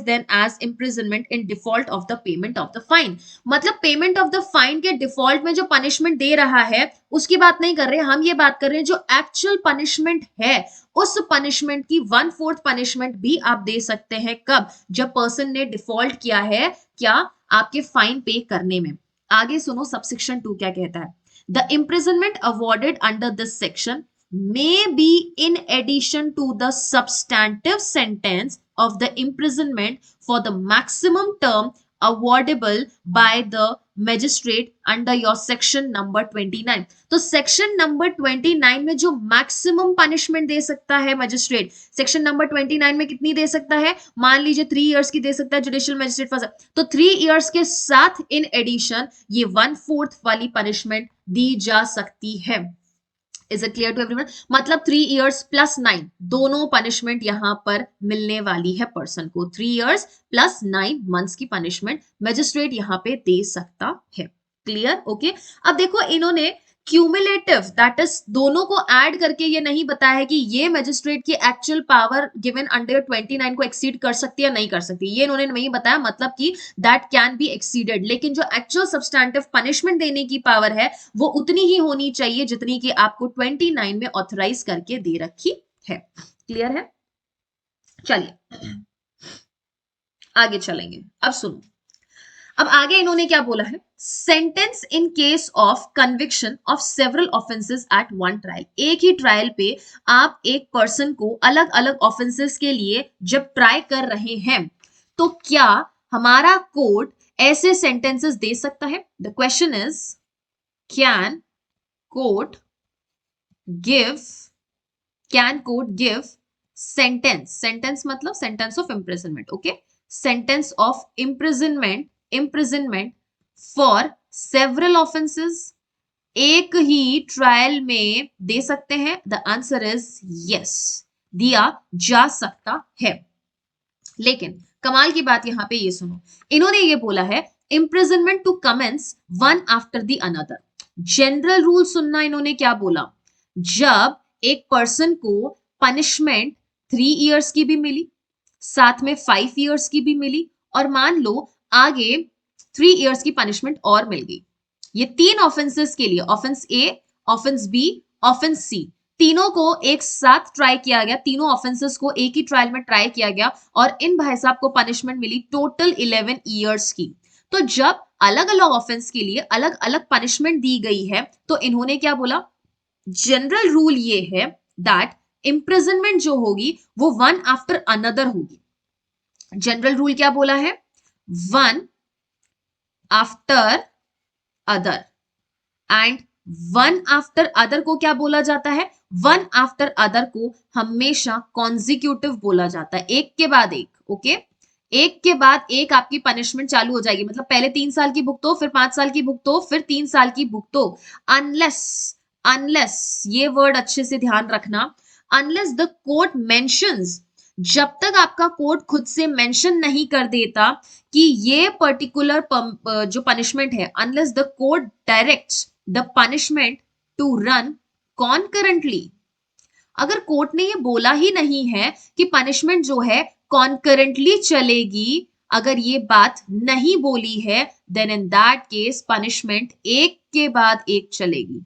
than as imprisonment in default of the payment of the fine. मतलब payment of the fine के default में जो punishment दे रहा है उसकी बात नहीं कर रहे, हम ये बात कर रहे हैं जो एक्चुअल पनिशमेंट है उस पनिशमेंट की 1/4 पनिशमेंट भी आप दे सकते हैं। कब? जब पर्सन ने डिफॉल्ट किया है क्या? आपके फाइन पे करने में। आगे सुनो सबसेक्शन 2 क्या कहता है। The imprisonment awarded under this section may be in addition to the substantive sentence of the imprisonment for the maximum term awardable by the magistrate under your section number 29। तो section number 29 में जो maximum punishment दे सकता है magistrate, section number 29 में कितनी दे सकता है? मान लीजिए 3 इयर्स की दे सकता है जुडिशियल मजिस्ट्रेट फॉर, तो 3 इयर्स के साथ इन एडिशन ये 1/4 वाली पनिशमेंट दी जा सकती है। Is it clear to everyone? मतलब 3 years plus 9 दोनों पनिशमेंट यहां पर मिलने वाली है पर्सन को। 3 years plus 9 months की पनिशमेंट मैजिस्ट्रेट यहां पे दे सकता है। क्लियर? ओके। अब देखो इन्होंने क्यूमुलेटिव दैट इज दोनों को ऐड करके ये नहीं बताया है कि ये मैजिस्ट्रेट की एक्चुअल पावर गिवन अंडर 29 को एक्सीड कर सकती है या नहीं कर सकती, ये इन्होंने नहीं बताया, मतलब कि दैट कैन बी एक्सीडेड, लेकिन जो एक्चुअल सब्सटैंटिव पनिशमेंट देने की पावर है वो उतनी ही होनी चाहिए जितनी कि आपको 29 में ऑथराइज करके दे रखी है। क्लियर है? चलिए आगे चलेंगे। अब सुनो, अब आगे इन्होंने क्या बोला है। Sentence in case of conviction of several offences at one trial. एक ही ट्रायल पे आप एक पर्सन को अलग अलग ऑफेंसेस के लिए जब ट्राई कर रहे हैं तो क्या हमारा कोर्ट ऐसे सेंटेंसेस दे सकता है? The question is can court give sentence मतलब sentence of imprisonment. Okay, sentence of imprisonment for several offences एक ही ट्रायल में दे सकते हैं? द आंसर इज यस, दिया जा सकता है। लेकिन कमाल की बात यहां पे ये सुनो, इन्होंने ये बोला है imprisonment to commence one after the another. General rule सुनना, इन्होंने क्या बोला, जब एक पर्सन को पनिशमेंट 3 इयर्स की भी मिली, साथ में 5 इयर्स की भी मिली, और मान लो आगे 3 इयर्स की पनिशमेंट और मिल गई, ये 3 ऑफेंसेस के लिए, ऑफेंस ए, ऑफेंस बी, ऑफेंस सी, तीनों को एक साथ ट्राई किया गया, तीनों ऑफेंसेस को एक ही ट्रायल में ट्राई किया गया और इन भाई साहब को पनिशमेंट मिली टोटल 11 इयर्स की। तो जब अलग अलग ऑफेंस के लिए अलग अलग पनिशमेंट दी गई है तो इन्होंने क्या बोला, जनरल रूल ये है दैट इम्प्रिजनमेंट जो होगी वो वन आफ्टर अनदर होगी। जनरल रूल क्या बोला है? One after other, and one after other को क्या बोला जाता है? वन आफ्टर अदर को हमेशा कॉन्जिक्यूटिव बोला जाता है, एक के बाद एक। ओके, एक के बाद एक आपकी पनिशमेंट चालू हो जाएगी, मतलब पहले 3 साल की भुगतो, फिर 5 साल की भुगतो, फिर 3 साल की भुगतो, अनलेस ये वर्ड अच्छे से ध्यान रखना, अनलेस द कोर्ट मेंशंस, जब तक आपका कोर्ट खुद से मेंशन नहीं कर देता कि ये पर्टिकुलर जो पनिशमेंट है, unless the court directs the punishment to run concurrently. अगर कोर्ट ने ये बोला ही नहीं है कि पनिशमेंट जो है कॉन्करेंटली चलेगी, अगर ये बात नहीं बोली है, then in that case punishment एक के बाद एक चलेगी,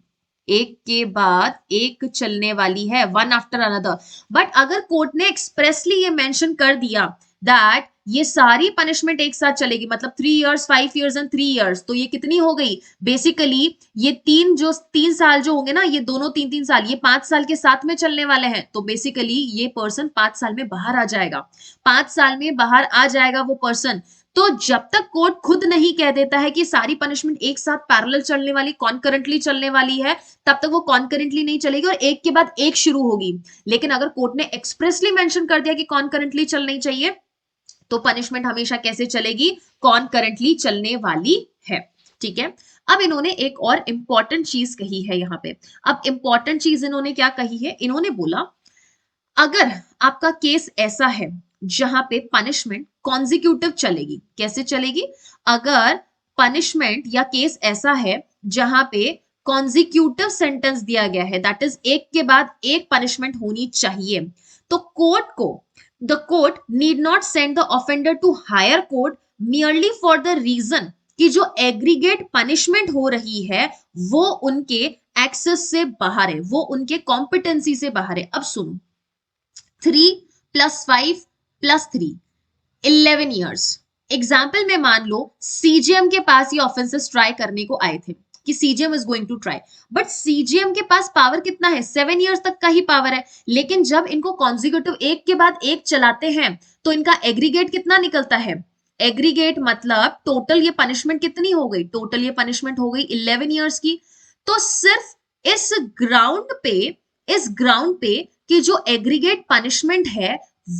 एक के बाद एक चलने वाली है, वन आफ्टर अनदर। बट अगर कोर्ट ने एक्सप्रेसली ये मेंशन कर दिया दैट ये सारी पनिशमेंट एक साथ चलेगी, मतलब 3 इयर्स, 5 इयर्स एंड 3 इयर्स, तो ये कितनी हो गई? बेसिकली ये 3 साल जो होंगे ना, ये दोनों 3 साल, ये 5 साल के साथ में चलने वाले हैं, तो बेसिकली ये पर्सन 5 साल में बाहर आ जाएगा, 5 साल में बाहर आ जाएगा वो पर्सन। तो जब तक कोर्ट खुद नहीं कह देता है कि सारी पनिशमेंट एक साथ पैरेलल चलने वाली, कॉन्करेंटली चलने वाली है, तब तक वो कॉन्करेंटली नहीं चलेगी और एक के बाद एक शुरू होगी। लेकिन अगर कोर्ट ने एक्सप्रेसली मेंशन कर दिया कि कॉन्करेंटली चलनी चाहिए, तो पनिशमेंट हमेशा कैसे चलेगी? कॉन्करेंटली चलने वाली है। ठीक है, अब इन्होंने एक और इंपॉर्टेंट चीज कही है यहाँ पे। अब इंपॉर्टेंट चीज इन्होंने क्या कही है? इन्होंने बोला अगर आपका केस ऐसा है जहां पे पनिशमेंट कॉन्जिक्यूटिव चलेगी, कैसे चलेगी? अगर पनिशमेंट या केस ऐसा है जहां पे कॉन्जिक्यूटिव सेंटेंस दिया गया है, दैट इज एक के बाद एक पनिशमेंट होनी चाहिए, तो the court need not send the offender to higher court merely for the reason कि जो एग्रीगेट पनिशमेंट हो रही है वो उनके एक्सेस से बाहर है, वो उनके कॉम्पिटेंसी से बाहर है। अब सुनो, 3 + 5 + 3 11 ईयर्स। एग्जाम्पल में मान लो सीजीएम के पास ये ऑफेंसेस ट्राई करने को आए थे कि CGM is going to try, but CGM के पास पावर कितना है, 7 ईयर्स तक का ही पावर है। लेकिन जब इनको कॉन्जिक्यूटिव एक के बाद एक चलाते हैं तो इनका एग्रीगेट कितना निकलता है, एग्रीगेट मतलब टोटल ये पनिशमेंट कितनी हो गई, टोटल ये पनिशमेंट हो गई 11 ईयर्स की। तो सिर्फ इस ग्राउंड पे कि जो एग्रीगेट पनिशमेंट है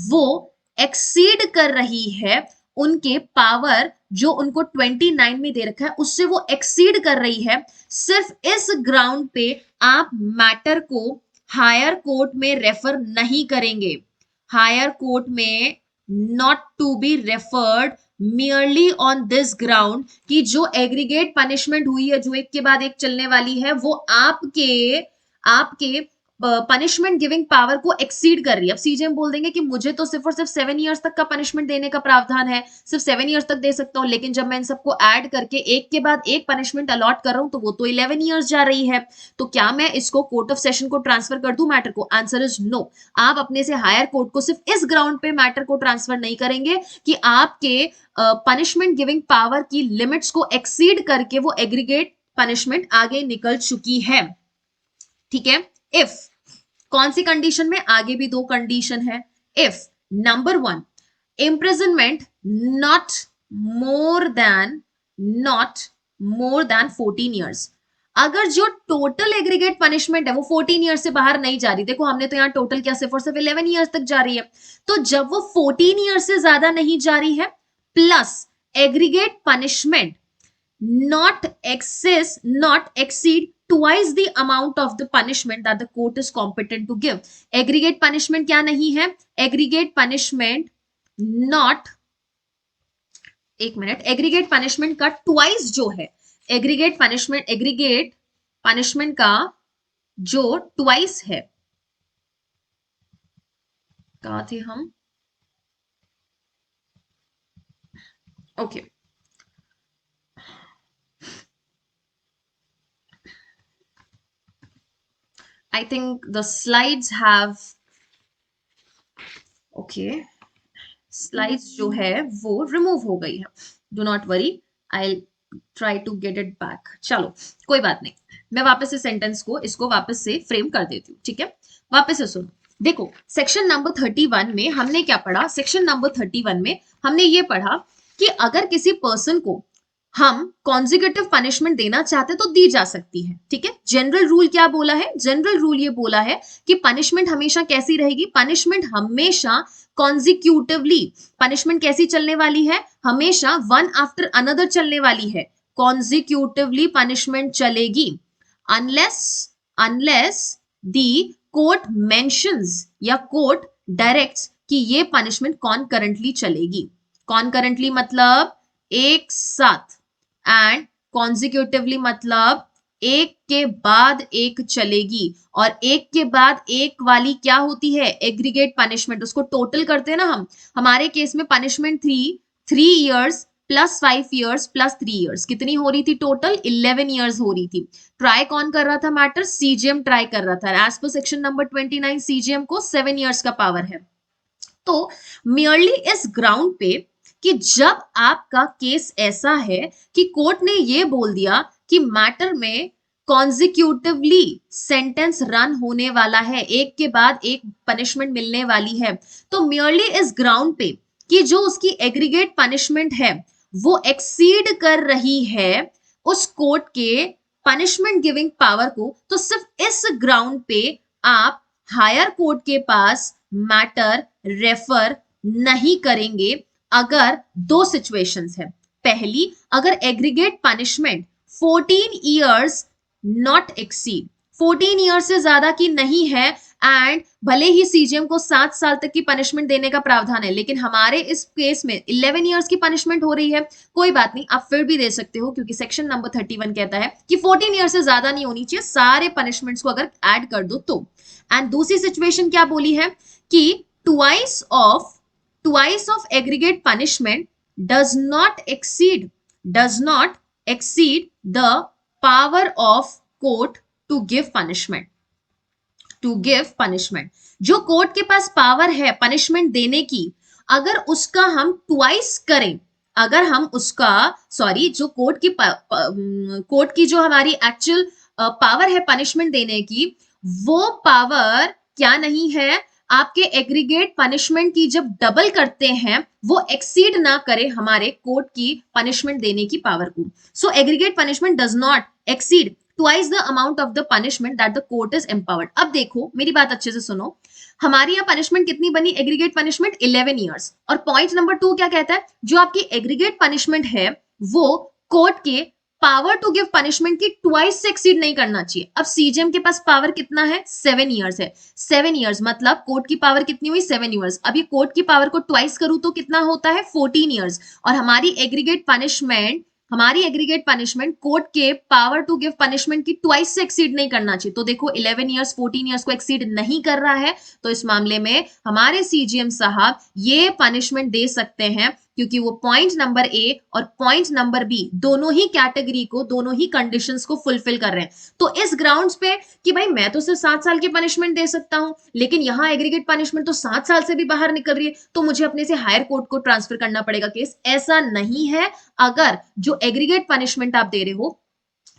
वो एक्सीड कर रही है उनके पावर जो उनको 29 में दे रखा है, उससे वो एक्सीड कर रही है, सिर्फ इस ग्राउंड पे आप मैटर को हायर कोर्ट में रेफर नहीं करेंगे। हायर कोर्ट में not to be referred merely on this ground कि जो एग्रीगेट पनिशमेंट हुई है, जो एक के बाद एक चलने वाली है, वो आपके पनिशमेंट गिविंग पावर को एक्सीड कर रही है। अब सीजीएम बोल देंगे कि मुझे तो सिर्फ और सिर्फ 7 ईयर्स तक का पनिशमेंट देने का प्रावधान है, सिर्फ 7 ईयर्स तक दे सकता हूं, लेकिन जब मैं इन सबको ऐड करके एक के बाद एक पनिशमेंट अलॉट कर रहा हूं तो वो तो 11 ईयर्स जा रही है। तो क्या मैं इसको कोर्ट ऑफ सेशन को ट्रांसफर कर दूं मैटर को? Answer is no. आप अपने से हायर कोर्ट को सिर्फ इस ग्राउंड पे मैटर को ट्रांसफर नहीं करेंगे कि आपके पनिशमेंट गिविंग पावर की लिमिट्स को एक्सीड करके वो एग्रीगेट पनिशमेंट आगे निकल चुकी है। ठीक है, इफ कौन सी कंडीशन में, आगे भी 2 कंडीशन है। If number 1 imprisonment not more than 14 years. अगर जो टोटल एग्रीगेट पनिशमेंट है वो 14 ईयर्स से बाहर नहीं जा रही, देखो हमने तो यहाँ टोटल क्या सिर्फ और सिर्फ 11 ईयर्स तक जा रही है, तो जब वो 14 ईयर्स से ज्यादा नहीं जा रही है plus aggregate punishment not exceed twice the amount of the punishment that the court is competent to give. Aggregate punishment क्या नहीं है, aggregate punishment not, एक मिनट, aggregate punishment का twice जो है, aggregate punishment का जो twice है, कहा थे हम, okay I think the slides have, okay, slides जो है वो remove हो गई है, do not worry, I'll try to get it back। चलो कोई बात नहीं, मैं वापस से सेंटेंस को इसको वापस से फ्रेम कर देती हूँ। ठीक है, वापस से सुनो, देखो सेक्शन नंबर 31 में हमने क्या पढ़ा, सेक्शन नंबर 31 में हमने ये पढ़ा कि अगर किसी पर्सन को हम कॉन्जिक्यूटिव पनिशमेंट देना चाहते तो दी जा सकती है। ठीक है, जनरल रूल क्या बोला है, जनरल रूल ये बोला है कि पनिशमेंट हमेशा कैसी रहेगी, पनिशमेंट हमेशा कॉन्जिक्यूटिवली, पनिशमेंट कैसी चलने वाली है, हमेशा वन आफ्टर अनदर चलने वाली है, कॉन्जिक्यूटिवली पनिशमेंट चलेगी, अनलेस दी कोर्ट मेंशंस या कोर्ट डायरेक्ट्स कि ये पनिशमेंट कॉन्करेंटली चलेगी। कॉन्करेंटली मतलब एक साथ, एंड कॉन्जिक्यूटिवली मतलब एक के बाद एक चलेगी, और एक के बाद एक वाली क्या होती है, एग्रीगेट पनिशमेंट, उसको टोटल करते हैं ना हम। हमारे केस में punishment 3 years plus 5 years plus 3 years कितनी हो रही थी, टोटल 11 ईयर्स हो रही थी। ट्राई कौन कर रहा था मैटर, सीजीएम ट्राई कर रहा था। As per section number 29 CGM को 7 ईयर्स का पावर है। तो मियरली इस ग्राउंड पे कि जब आपका केस ऐसा है कि कोर्ट ने ये बोल दिया कि मैटर में कॉन्जिक्यूटिवली सेंटेंस रन होने वाला है, एक के बाद एक पनिशमेंट मिलने वाली है, तो मियरली इस ग्राउंड पे कि जो उसकी एग्रीगेट पनिशमेंट है वो एक्सीड कर रही है उस कोर्ट के पनिशमेंट गिविंग पावर को, तो सिर्फ इस ग्राउंड पे आप हायर कोर्ट के पास मैटर रेफर नहीं करेंगे। अगर 2 सिचुएशंस है, पहली अगर aggregate punishment 14 years not exceed, 14 years से ज्यादा की नहीं है, एंड भले ही सीजीएम को 7 साल तक की पनिशमेंट देने का प्रावधान है, लेकिन हमारे इस केस में 11 ईयर्स की पनिशमेंट हो रही है, कोई बात नहीं, आप फिर भी दे सकते हो, क्योंकि सेक्शन नंबर 31 कहता है कि 14 ईयर्स से ज्यादा नहीं होनी चाहिए सारे पनिशमेंट्स को अगर ऐड कर दो तो। एंड दूसरी सिचुएशन क्या बोली है कि twice of aggregate punishment does not exceed the power of court to give punishment जो कोर्ट के पास पावर है पनिशमेंट देने की, अगर उसका हम ट्वाइस करें, अगर हम उसका जो कोर्ट की जो हमारी एक्चुअल पावर है पनिशमेंट देने की, वो पावर क्या नहीं है, आपके एग्रीगेट पनिशमेंट की जब डबल करते हैं वो एक्सीड ना करे हमारे कोर्ट की पनिशमेंट देने की पावर को. So aggregate punishment does not exceed twice the amount of the punishment that the court is empowered. अब देखो मेरी बात अच्छे से सुनो, हमारी यहाँ पनिशमेंट कितनी बनी, एग्रीगेट पनिशमेंट 11 ईयर्स. और पॉइंट नंबर 2 क्या कहता है, जो आपकी एग्रीगेट पनिशमेंट है वो कोर्ट के पावर टू गिव पनिशमेंट की ट्वाइस से एक्सीड नहीं करना चाहिए. अब सीजीएम के पास पावर कितना है, 7 ईयर्स है. 7 ईयर्स मतलब कोर्ट की पावर कितनी हुई, 7 ईयर्स. अब ये कोर्ट की पावर को ट्वाइस करूं तो कितना होता है, 14 ईयर्स. और हमारी एग्रीगेट पनिशमेंट कोर्ट के पावर टू गिव पनिशमेंट की ट्वाइस से एक्सीड नहीं करना चाहिए. तो देखो 11 ईयर्स 14 ईयर्स को एक्सीड नहीं कर रहा है, तो इस मामले में हमारे सीजीएम साहब ये पनिशमेंट दे सकते हैं, क्योंकि वो पॉइंट नंबर ए और पॉइंट नंबर बी दोनों ही कैटेगरी को, दोनों ही कंडीशंस को फुलफिल कर रहे हैं. तो इस ग्राउंड्स पे कि भाई मैं तो सिर्फ 7 साल की पनिशमेंट दे सकता हूं, लेकिन यहां एग्रीगेट पनिशमेंट तो 7 साल से भी बाहर निकल रही है, तो मुझे अपने से हायर कोर्ट को ट्रांसफर करना पड़ेगा केस. ऐसा नहीं है. अगर जो एग्रीगेट पनिशमेंट आप दे रहे हो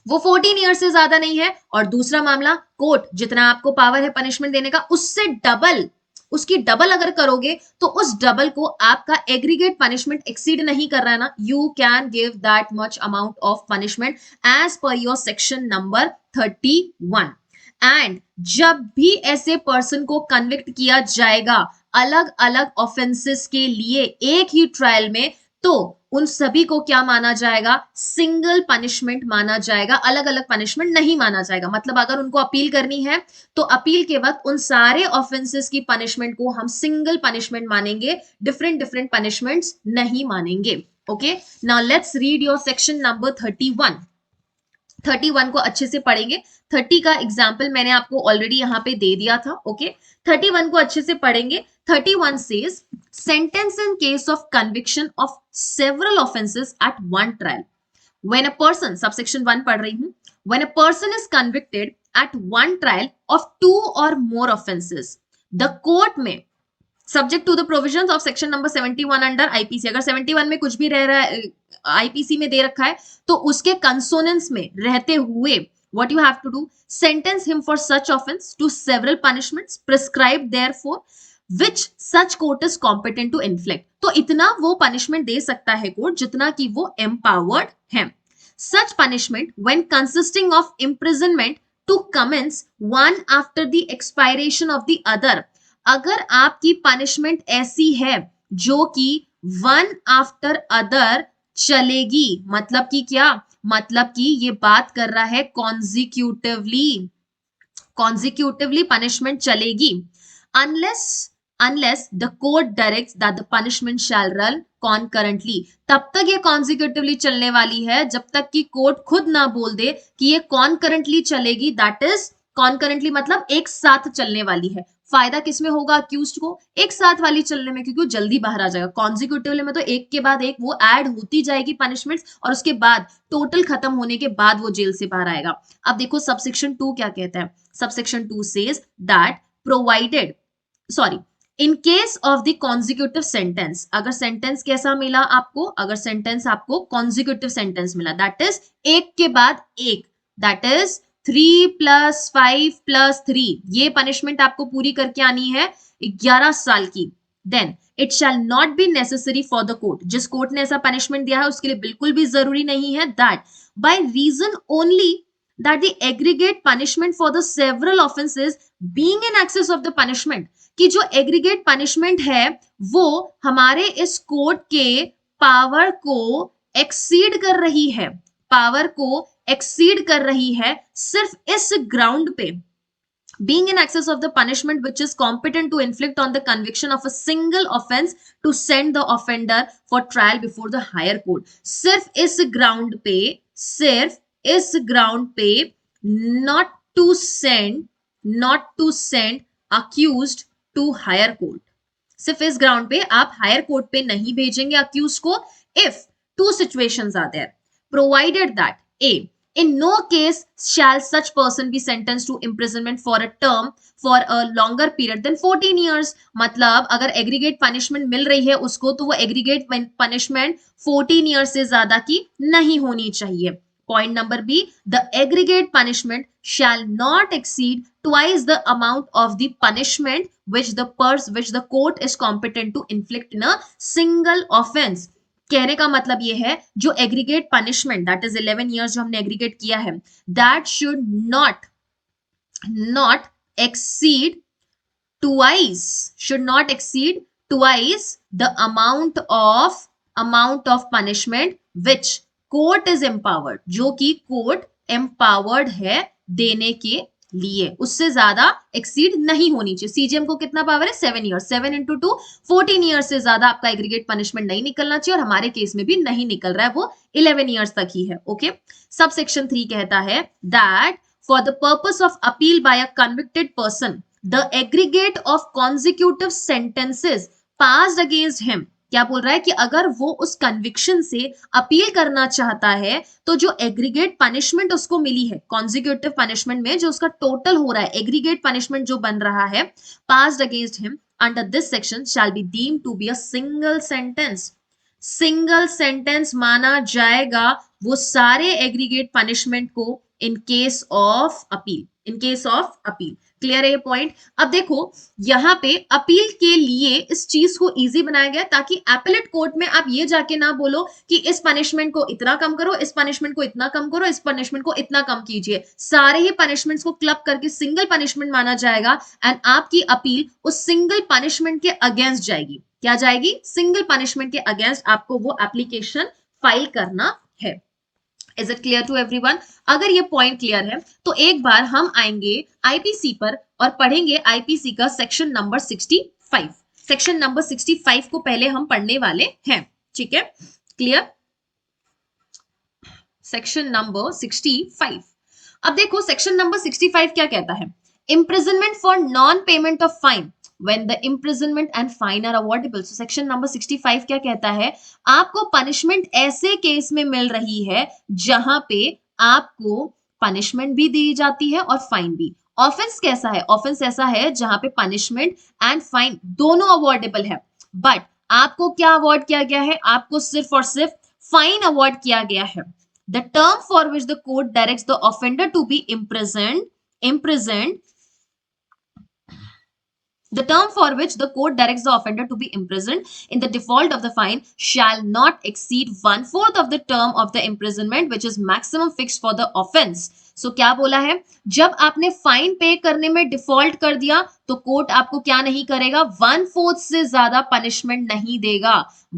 वो 14 ईयर से ज्यादा नहीं है, और दूसरा मामला कोर्ट जितना आपको पावर है पनिशमेंट देने का उससे डबल, उसकी डबल अगर करोगे तो उस डबल को आपका एग्रीगेट पनिशमेंट एक्सीड नहीं कर रहा है ना, you can give that much amount of punishment as per your section number 31. And जब भी ऐसे पर्सन को कन्विक्ट किया जाएगा अलग अलग ऑफेंसेस के लिए एक ही ट्रायल में, तो उन सभी को क्या माना जाएगा, सिंगल पनिशमेंट माना जाएगा, अलग अलग पनिशमेंट नहीं माना जाएगा. मतलब अगर उनको अपील करनी है तो अपील के वक्त उन सारे ऑफेंसेस की पनिशमेंट को हम सिंगल पनिशमेंट मानेंगे, डिफरेंट पनिशमेंट्स नहीं मानेंगे. Okay, now let's read your section number 31 को अच्छे से पढ़ेंगे. 30 का एग्जाम्पल मैंने आपको ऑलरेडी यहाँ पे दे दिया था. ओके, 31 को अच्छे से पढ़ेंगे. 31 says sentence in case of conviction of several offenses at one trial. When a person, subsection 1 पढ़ रही हूँ, when a person is convicted at one trial of 2 or more offenses, the court may, subject to the provisions of section number 71 under IPC, अगर 71 में कुछ भी रह रहा है IPC में दे रखा है तो उसके कंसोनेंस में रहते हुए what you have to do, sentence him for such offense to several punishments prescribed therefore which such court is competent to inflict. तो इतना वो पनिशमेंट दे सकता है कोर्ट जितना कि वो empowered है. Such punishment when consisting of imprisonment to commence one after the expiration of the other. अगर आपकी पनिशमेंट ऐसी है जो कि one after other चलेगी, मतलब कि क्या, मतलब कि ये बात कर रहा है कॉन्जिक्यूटिवली पनिशमेंट चलेगी, unless the court directs that the punishment shall run concurrently. तब तक ये कॉन्जिक्यूटिवली चलने वाली है जब तक कि कोर्ट खुद ना बोल दे कि ये कॉन्करेंटली चलेगी. दैट इज कॉन्करेंटली मतलब एक साथ चलने वाली है. फायदा किसमें होगा अक्यूज्ड को, एक साथ वाली चलने में, क्योंकि वो जल्दी बाहर आ जाएगा. कॉन्जिक्यूटिवली में तो एक के बाद एक वो ऐड होती जाएगी पनिशमेंट्स, और उसके बाद टोटल खत्म होने के बाद वो जेल से बाहर आएगा. अब देखो सबसेक्शन 2 क्या कहता है. Subsection 2 says that provided in case of the consecutive sentence, अगर सेंटेंस कैसा मिला आपको, अगर सेंटेंस आपको कॉन्जिक्यूटिव सेंटेंस मिला, दैट इज एक के बाद एक, दैट इज 3 + 5 + 3, ये पनिशमेंट आपको पूरी करके आनी है 11 साल की. Then it shall not be necessary for the court, जिस कोर्ट ने ऐसा पनिशमेंट दिया है उसके लिए बिल्कुल भी जरूरी नहीं है, that by reason only that the aggregate punishment for the several offenses being in excess of the punishment, कि जो एग्रीगेट पनिशमेंट है वो हमारे इस कोर्ट के पावर को एक्सीड कर रही है, पावर को एक्सीड कर रही है सिर्फ इस ग्राउंड पे, being in excess of the punishment which is competent to inflict on the conviction of a single offense to send the offender for trial before the higher court. सिर्फ इस ground पे, सिर्फ इस ग्राउंड पे, not to send not to send accused to higher court. सिर्फ इस ground पे आप हायर कोर्ट पे नहीं भेजेंगे अक्यूज को if two situations are there provided that A in no case shall such person be sentenced to imprisonment for a term for a longer period than 14 years. मतलब अगर aggregate punishment मिल रही है उसको तो वो एग्रीगेट पनिशमेंट 14 years से ज्यादा की नहीं होनी चाहिए. Point number B, the aggregate punishment shall not exceed twice the amount of the punishment which the court is competent to inflict in a single offense. कहने का मतलब ये है जो aggregate punishment that is 11 years जो हमने aggregate किया है that should not exceed twice the amount of punishment which court is empowered, जो कि कोर्ट एम्पावर्ड है देने के लिए, उससे ज्यादा एक्सीड नहीं होनी चाहिए. सीजीएम को कितना पावर है 7 years, 7 into 2 14 years से ज्यादा आपका एग्रीगेट पनिशमेंट नहीं निकलना चाहिए और हमारे केस में भी नहीं निकल रहा है, वो 11 years तक ही है. ओके. सब सेक्शन 3 कहता है that for the purpose of appeal bye a convicted person the aggregate of consecutive sentences passed against him. क्या बोल रहा है कि अगर वो उस कन्विक्शन से अपील करना चाहता है तो जो एग्रीगेट पनिशमेंट उसको मिली है कॉन्जिक्यूटिव पनिशमेंट में जो उसका टोटल हो रहा है एग्रीगेट पनिशमेंट जो बन रहा है passed against him under this section shall be deemed to be a single sentence माना जाएगा वो सारे एग्रीगेट पनिशमेंट को in case of appeal. Clear है ये पॉइंट. अब देखो यहां पे अपील के लिए इस चीज को इजी बनाया गया ताकि एपेलेट कोर्ट में आप ये जाके ना बोलो कि इस पनिशमेंट को इतना कम करो, इस पनिशमेंट को इतना कम करो, इस पनिशमेंट को इतना कम कीजिए. सारे ही पनिशमेंट्स को क्लब करके सिंगल पनिशमेंट माना जाएगा एंड आपकी अपील उस सिंगल पनिशमेंट के अगेंस्ट जाएगी. क्या जाएगी? सिंगल पनिशमेंट के अगेंस्ट आपको वो एप्लीकेशन फाइल करना है. Is it clear to everyone? अगर ये पॉइंट क्लियर है तो एक बार हम आएंगे आईपीसी पर और पढ़ेंगे आईपीसी का सेक्शन नंबर 65. सेक्शन नंबर 65 को पहले हम पढ़ने वाले हैं. ठीक है, क्लियर? Section number 65. अब देखो सेक्शन नंबर 65 क्या कहता है. Imprisonment for non payment of fine when the imprisonment and fine are awardable. So section number 65 क्या कहता है, आपको पनिशमेंट ऐसे केस में मिल रही है जहां पे आपको पनिशमेंट भी दी जाती है और फाइन भी. ऑफेंस कैसा है? ऑफेंस ऐसा है जहां पे पनिशमेंट एंड फाइन दोनों अवॉर्डेबल है, बट आपको क्या अवॉर्ड किया गया है? आपको सिर्फ और सिर्फ फाइन अवॉर्ड किया गया है. The term for which the court directs the offender to be imprisoned The term for which the court directs the offender to be imprisoned in the default of the fine shall not exceed 1/4 of the term of the imprisonment which is maximum fixed for the offence. So क्या बोला है? जब आपने fine पे करने में default कर दिया तो कोर्ट आपको क्या नहीं करेगा? 1/4 से ज्यादा पनिशमेंट नहीं देगा.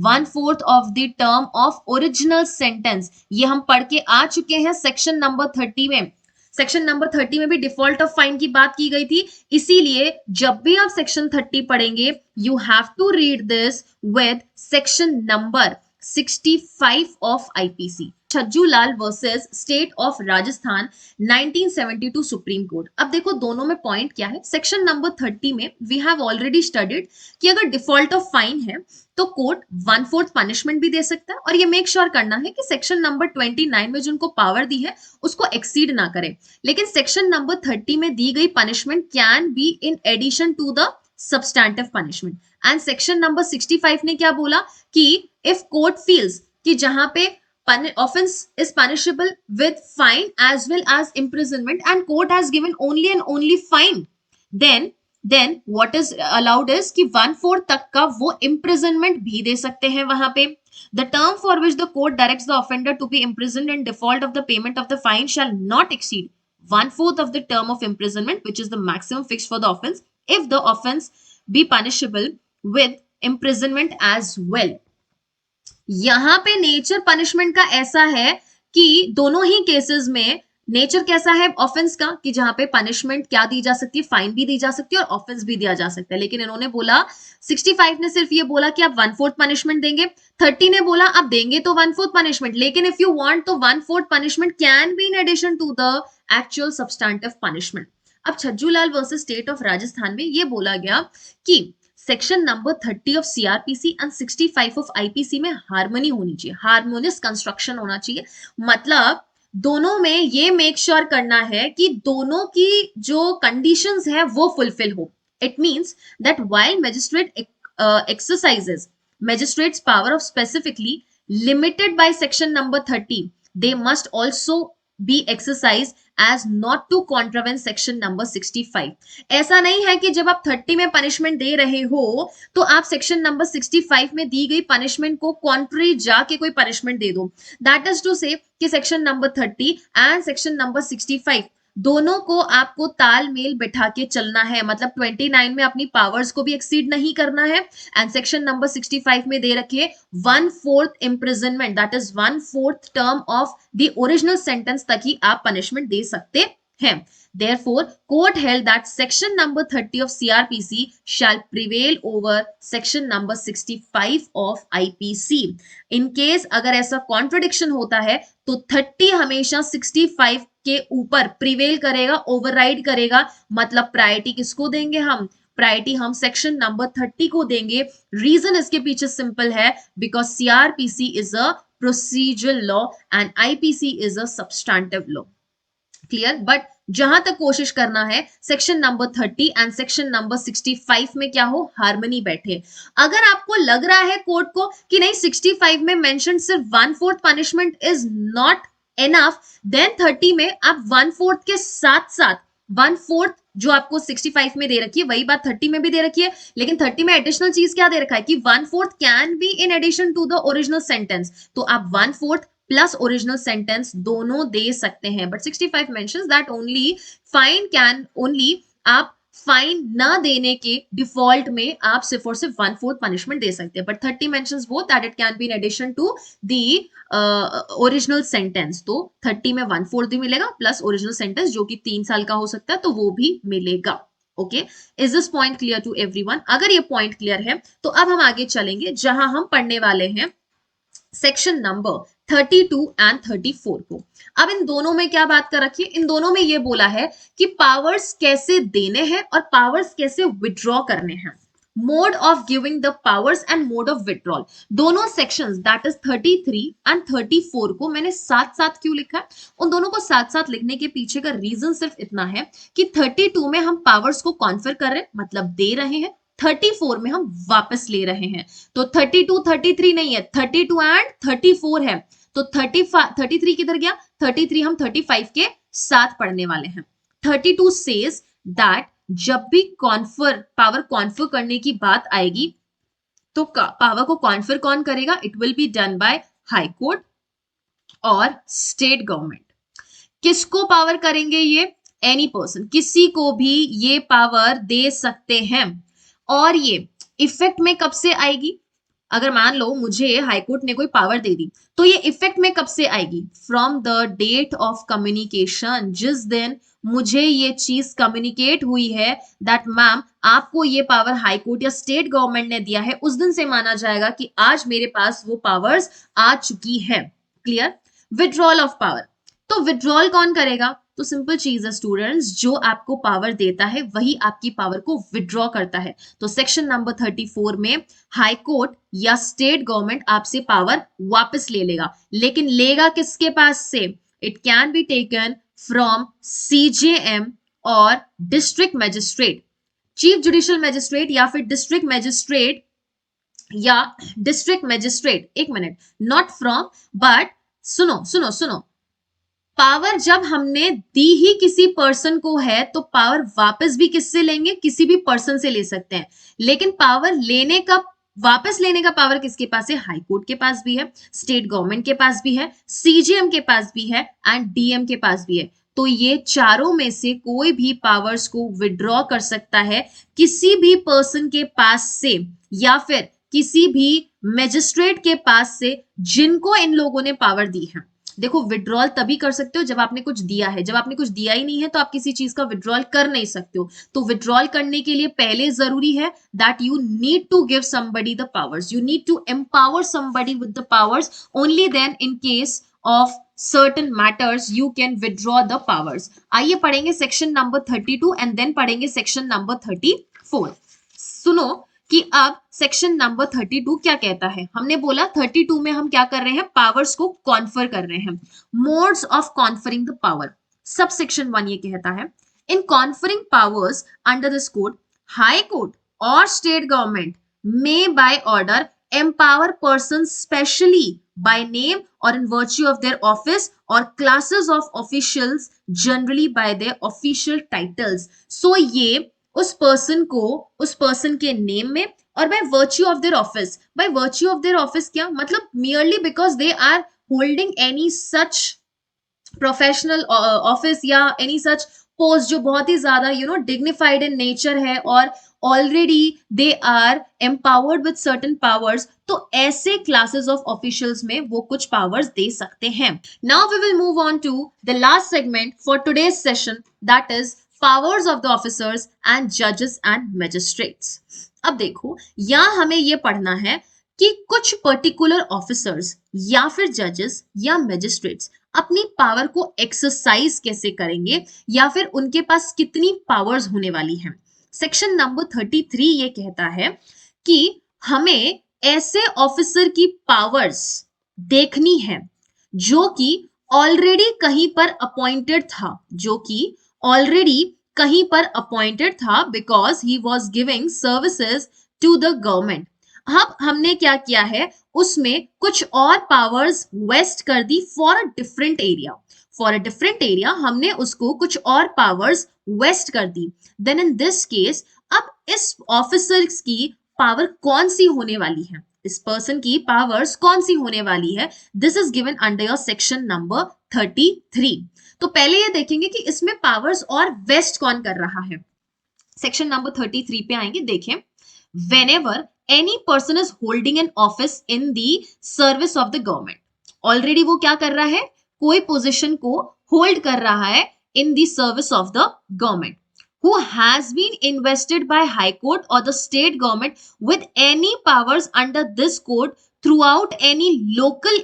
1/4 of the term of original sentence. ये हम पढ़ के आ चुके हैं सेक्शन नंबर 30 में. सेक्शन नंबर 30 में भी डिफॉल्ट ऑफ फाइन की बात की गई थी. इसीलिए जब भी आप सेक्शन 30 पढ़ेंगे you have to read this with section number 65 of IPC. Chhajjulal versus state of Rajasthan 1972 supreme court. अब देखो दोनों में पॉइंट क्या है. सेक्शन नंबर 30 में वी हैव ऑलरेडी स्टडीड कि अगर डिफॉल्ट ऑफ फाइन है तो कोर्ट 1/4 पनिशमेंट भी दे सकता है और ये मेक श्योर करना है कि सेक्शन नंबर 29 में जिनको पावर दी है उसको एक्सीड ना करे. लेकिन सेक्शन नंबर 30 में दी गई punishment can be in addition to the substantive punishment. And section number 65 ने क्या बोला कि इफ कोर्ट फील्स कि जहां पे offense is punishable with fine as well as imprisonment and court has given only and only fine, then what is allowed is कि 1/4 तक का वो imprisonment भी दे सकते हैं वहां पे. The term for which the court directs the offender to be imprisoned in default of the payment of the fine shall not exceed 1/4 of the term of imprisonment which is the maximum fixed for the offense if the offense be punishable with imprisonment as well. यहां पे nature punishment का ऐसा है कि दोनों ही cases में nature कैसा है ऑफेंस का कि जहां पे पनिशमेंट क्या दी जा सकती है, फाइन भी दी जा सकती है और ऑफेंस भी दिया जा सकता है. लेकिन इन्होंने बोला 65 ने सिर्फ ये बोला कि आप 1/4 पनिशमेंट देंगे. 30 ने बोला आप देंगे तो 1/4 पनिशमेंट, लेकिन इफ यू वांट तो 1/4 punishment can be in addition to the actual substantive punishment. अब Chhajjulal versus state of Rajasthan में ये बोला गया कि सेक्शन नंबर 30 ऑफ सीआरपीसी एंड 65 ऑफ आईपीसी में हार्मनी होनी चाहिए, हार्मोनियस कंस्ट्रक्शन होना चाहिए। मतलब दोनों में ये मेक श्योर करना है कि दोनों की जो कंडीशंस है वो फुलफिल हो। It means that while magistrate exercises magistrate's power of specifically limited by section number 30, they must also be exercised as not to contravene section number 65। ऐसा नहीं है कि जब आप 30 में पनिशमेंट दे रहे हो तो आप सेक्शन नंबर 65 में दी गई पनिशमेंट को कॉन्ट्री जाके कोई पनिशमेंट दे दो। दैट इज टू से कि सेक्शन नंबर 30 एंड सेक्शन नंबर 65 दोनों को आपको तालमेल बैठा के चलना है। मतलब 29 में अपनी पावर्स को भी एक्सीड नहीं करना है एंड सेक्शन नंबर 65 में दे रखिए 1/4 imprisonment, that is 1/4 term of the original sentence तक ही आप पनिशमेंट दे सकते हैं। Therefore, court held that section number 30 of CRPC shall prevail over section number 65 of IPC. In case अगर ऐसा contradiction होता है तो 30 हमेशा 65 के ऊपर प्रिवेल करेगा, ओवरराइड करेगा। मतलब प्रायोरिटी किसको देंगे हम? प्रायोरिटी हम सेक्शन नंबर 30 को देंगे। रीजन इसके पीछे सिंपल है, because CrPC is a procedural law and IPC is a substantive law. Clear? But जहां तक कोशिश करना है section number 30 and section number 65 में क्या हो, हार्मनी बैठे। अगर आपको लग रहा है कोर्ट को कि नहीं 65 में मेंशन सिर्फ 1/4 punishment is not enough, then 30 में आप 1/4 के साथ साथ 1/4 जो आपको 65 में दे रखी है वही बात 30 में भी दे रखी है, लेकिन 30 में एडिशनल चीज क्या दे रखा है कि 1/4 can be in addition to the original sentence. तो आप 1/4 प्लस ओरिजिनल सेंटेंस दोनों दे सकते हैं। But 65 mentions that only fine can only आप फाइन ना देने के डिफॉल्ट में आप सिर्फ और सिर्फ 1/4 पनिशमेंट दे सकते हैं। But 30 mentions both that it can be in addition to the original sentence. तो 30 में 1/4 भी मिलेगा प्लस ओरिजिनल सेंटेंस जो कि 3 साल का हो सकता है तो वो भी मिलेगा। Okay, is this point clear to everyone? अगर ये पॉइंट क्लियर है तो अब हम आगे चलेंगे जहां हम पढ़ने वाले हैं सेक्शन नंबर 32 एंड 34 को। अब इन दोनों में क्या बात कर रखी है? इन दोनों में ये बोला है कि पावर्स कैसे देने हैं और पावर्स कैसे विड्रॉ करने हैं। Mode of giving the powers and mode of withdrawal, दोनों सेक्शंस दैट इज 33 एंड 34 को मैंने साथ साथ क्यों लिखा है? उन दोनों को साथ साथ लिखने के पीछे का रीजन सिर्फ इतना है कि 32 में हम पावर्स को कॉन्फर कर रहे हैं, मतलब दे रहे हैं, 34 में हम वापस ले रहे हैं। तो 32 33 नहीं है, 32 एंड 34 है। तो 33 किधर गया? 33 हम 35 के साथ पढ़ने वाले हैं। 32 सेज दैट जब भी पावर कॉन्फर करने की बात आएगी तो पावर को कॉन्फर कौन करेगा? It will be done by high court और स्टेट गवर्नमेंट। किसको पावर करेंगे ये? एनी पर्सन, किसी को भी ये पावर दे सकते हैं। और ये इफेक्ट में कब से आएगी? अगर मान लो मुझे हाईकोर्ट ने कोई पावर दे दी तो ये इफेक्ट में कब से आएगी? From the date of communication, जिस दिन मुझे ये चीज कम्युनिकेट हुई है दैट मैम आपको ये पावर हाईकोर्ट या स्टेट गवर्नमेंट ने दिया है, उस दिन से माना जाएगा कि आज मेरे पास वो पावर्स आ चुकी है। क्लियर? विड्रॉल ऑफ पावर, तो विड्रॉल कौन करेगा? तो सिंपल चीज है स्टूडेंट्स, जो आपको पावर देता है वही आपकी पावर को विड्रॉ करता है। तो सेक्शन नंबर 34 में हाई कोर्ट या स्टेट गवर्नमेंट आपसे पावर वापस ले लेगा, लेकिन लेगा किसके पास से? It can be taken from CJM और district magistrate, chief judicial magistrate या फिर डिस्ट्रिक्ट मैजिस्ट्रेट या डिस्ट्रिक्ट मैजिस्ट्रेट। एक मिनट, नॉट फ्रॉम बट सुनो सुनो सुनो, पावर जब हमने दी ही किसी पर्सन को है तो पावर वापस भी किससे लेंगे? किसी भी पर्सन से ले सकते हैं, लेकिन पावर लेने का वापस लेने का पावर किसके पास है? हाई कोर्ट के पास भी है, स्टेट गवर्नमेंट के पास भी है, सीजीएम के पास भी है एंड डीएम के पास भी है। तो ये चारों में से कोई भी पावर्स को विड्रॉ कर सकता है किसी भी पर्सन के पास से या फिर किसी भी मैजिस्ट्रेट के पास से जिनको इन लोगों ने पावर दी है। देखो, विड्रॉल तभी कर सकते हो जब आपने कुछ दिया है, जब आपने कुछ दिया ही नहीं है तो आप किसी चीज का विड्रॉल कर नहीं सकते हो। तो विड्रॉल करने के लिए पहले जरूरी है that you need to give somebody the powers, you need to empower somebody with the powers, only then in case of certain matters you can withdraw the powers. आइए पढ़ेंगे सेक्शन नंबर 32 एंड देन पढ़ेंगे section number 34. सुनो कि अब section number 32 क्या कहता है. हमने बोला 32 में हम क्या कर रहे हैं, पावर्स को कॉन्फर कर रहे हैं. Modes of conferring the power. Sub section 1 ये कहता है, in conferring powers under this code, high court और state government may by order empower persons specially by name or in virtue of their office or classes of officials generally by their official titles. So ये उस person को उस person के name में और by virtue of their office. by virtue of their office क्या मतलब, merely because they are holding any such professional office या एनी सच पोस्ट जो बहुत ही ज्यादा डिग्निफाइड इन नेचर है और already they are empowered with certain powers, तो ऐसे क्लासेस ऑफ ऑफिशियल्स में वो कुछ पावर्स दे सकते हैं. Now we will move on to the last segment for today's session, that is powers of the officers and जजेस एंड मैजिस्ट्रेट्स. अब देखो यहां हमें ये पढ़ना है कि कुछ पर्टिकुलर ऑफिसर्स या फिर जजेस या मैजिस्ट्रेट्स अपनी पावर को एक्सरसाइज कैसे करेंगे या फिर उनके पास कितनी पावर्स होने वाली हैं. सेक्शन नंबर 33 ये कहता है कि हमें ऐसे ऑफिसर की पावर्स देखनी है जो कि ऑलरेडी कहीं पर अपॉइंटेड था, जो कि ऑलरेडी कहीं पर अपॉइंटेड था because he was giving services to the government. अब हमने क्या किया है, उसमें कुछ और पावर्स वेस्ट कर दी for a different area. For a different area हमने उसको कुछ और पावर्स वेस्ट कर दी. देन इन दिस केस अब इस ऑफिसर्स की पावर कौन सी होने वाली है, इस पर्सन की पावर्स कौन सी होने वाली है, this is given under your section number 33. तो पहले ये देखेंगे कि इसमें पावर्स और वेस्ट कौन कर रहा है. सेक्शन नंबर 33 पे आएंगे. देखें, whenever any person is holding an office in the service of the government, already वो क्या कर रहा है, कोई पोजीशन को होल्ड कर रहा है in the service of the government, who has been invested by high court or the state government with any powers under this code throughout any local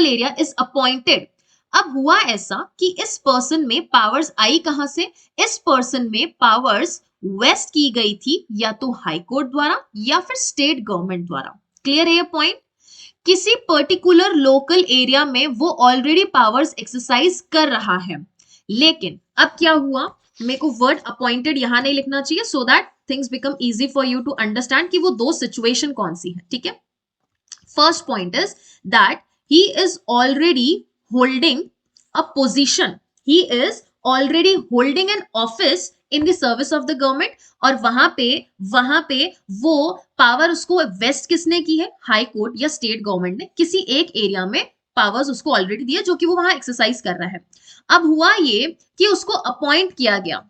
area is appointed. अब हुआ ऐसा कि इस person में powers आई कहां से, इस person में पावर्स वेस्ट की गई थी या तो हाई कोर्ट द्वारा या फिर स्टेट गवर्नमेंट द्वारा. क्लियर है ये पॉइंट. किसी पर्टिकुलर लोकल एरिया में वो ऑलरेडी पावर्स एक्सरसाइज कर रहा है, लेकिन अब क्या हुआ, मेरे को वर्ड अपॉइंटेड यहां नहीं लिखना चाहिए so that things become easy for you to understand कि वो दो सिचुएशन कौन सी है. ठीक है, first point is that he is already holding a position, he is already holding an office in the service of the government, और वहां पे वो पावर उसको वेस्ट किसने की है, हाई कोर्ट या स्टेट गवर्नमेंट ने किसी एक एरिया में पावर्स उसको ऑलरेडी दिया जो कि वो वहां एक्सरसाइज कर रहा है. अब हुआ ये कि उसको अपॉइंट किया गया,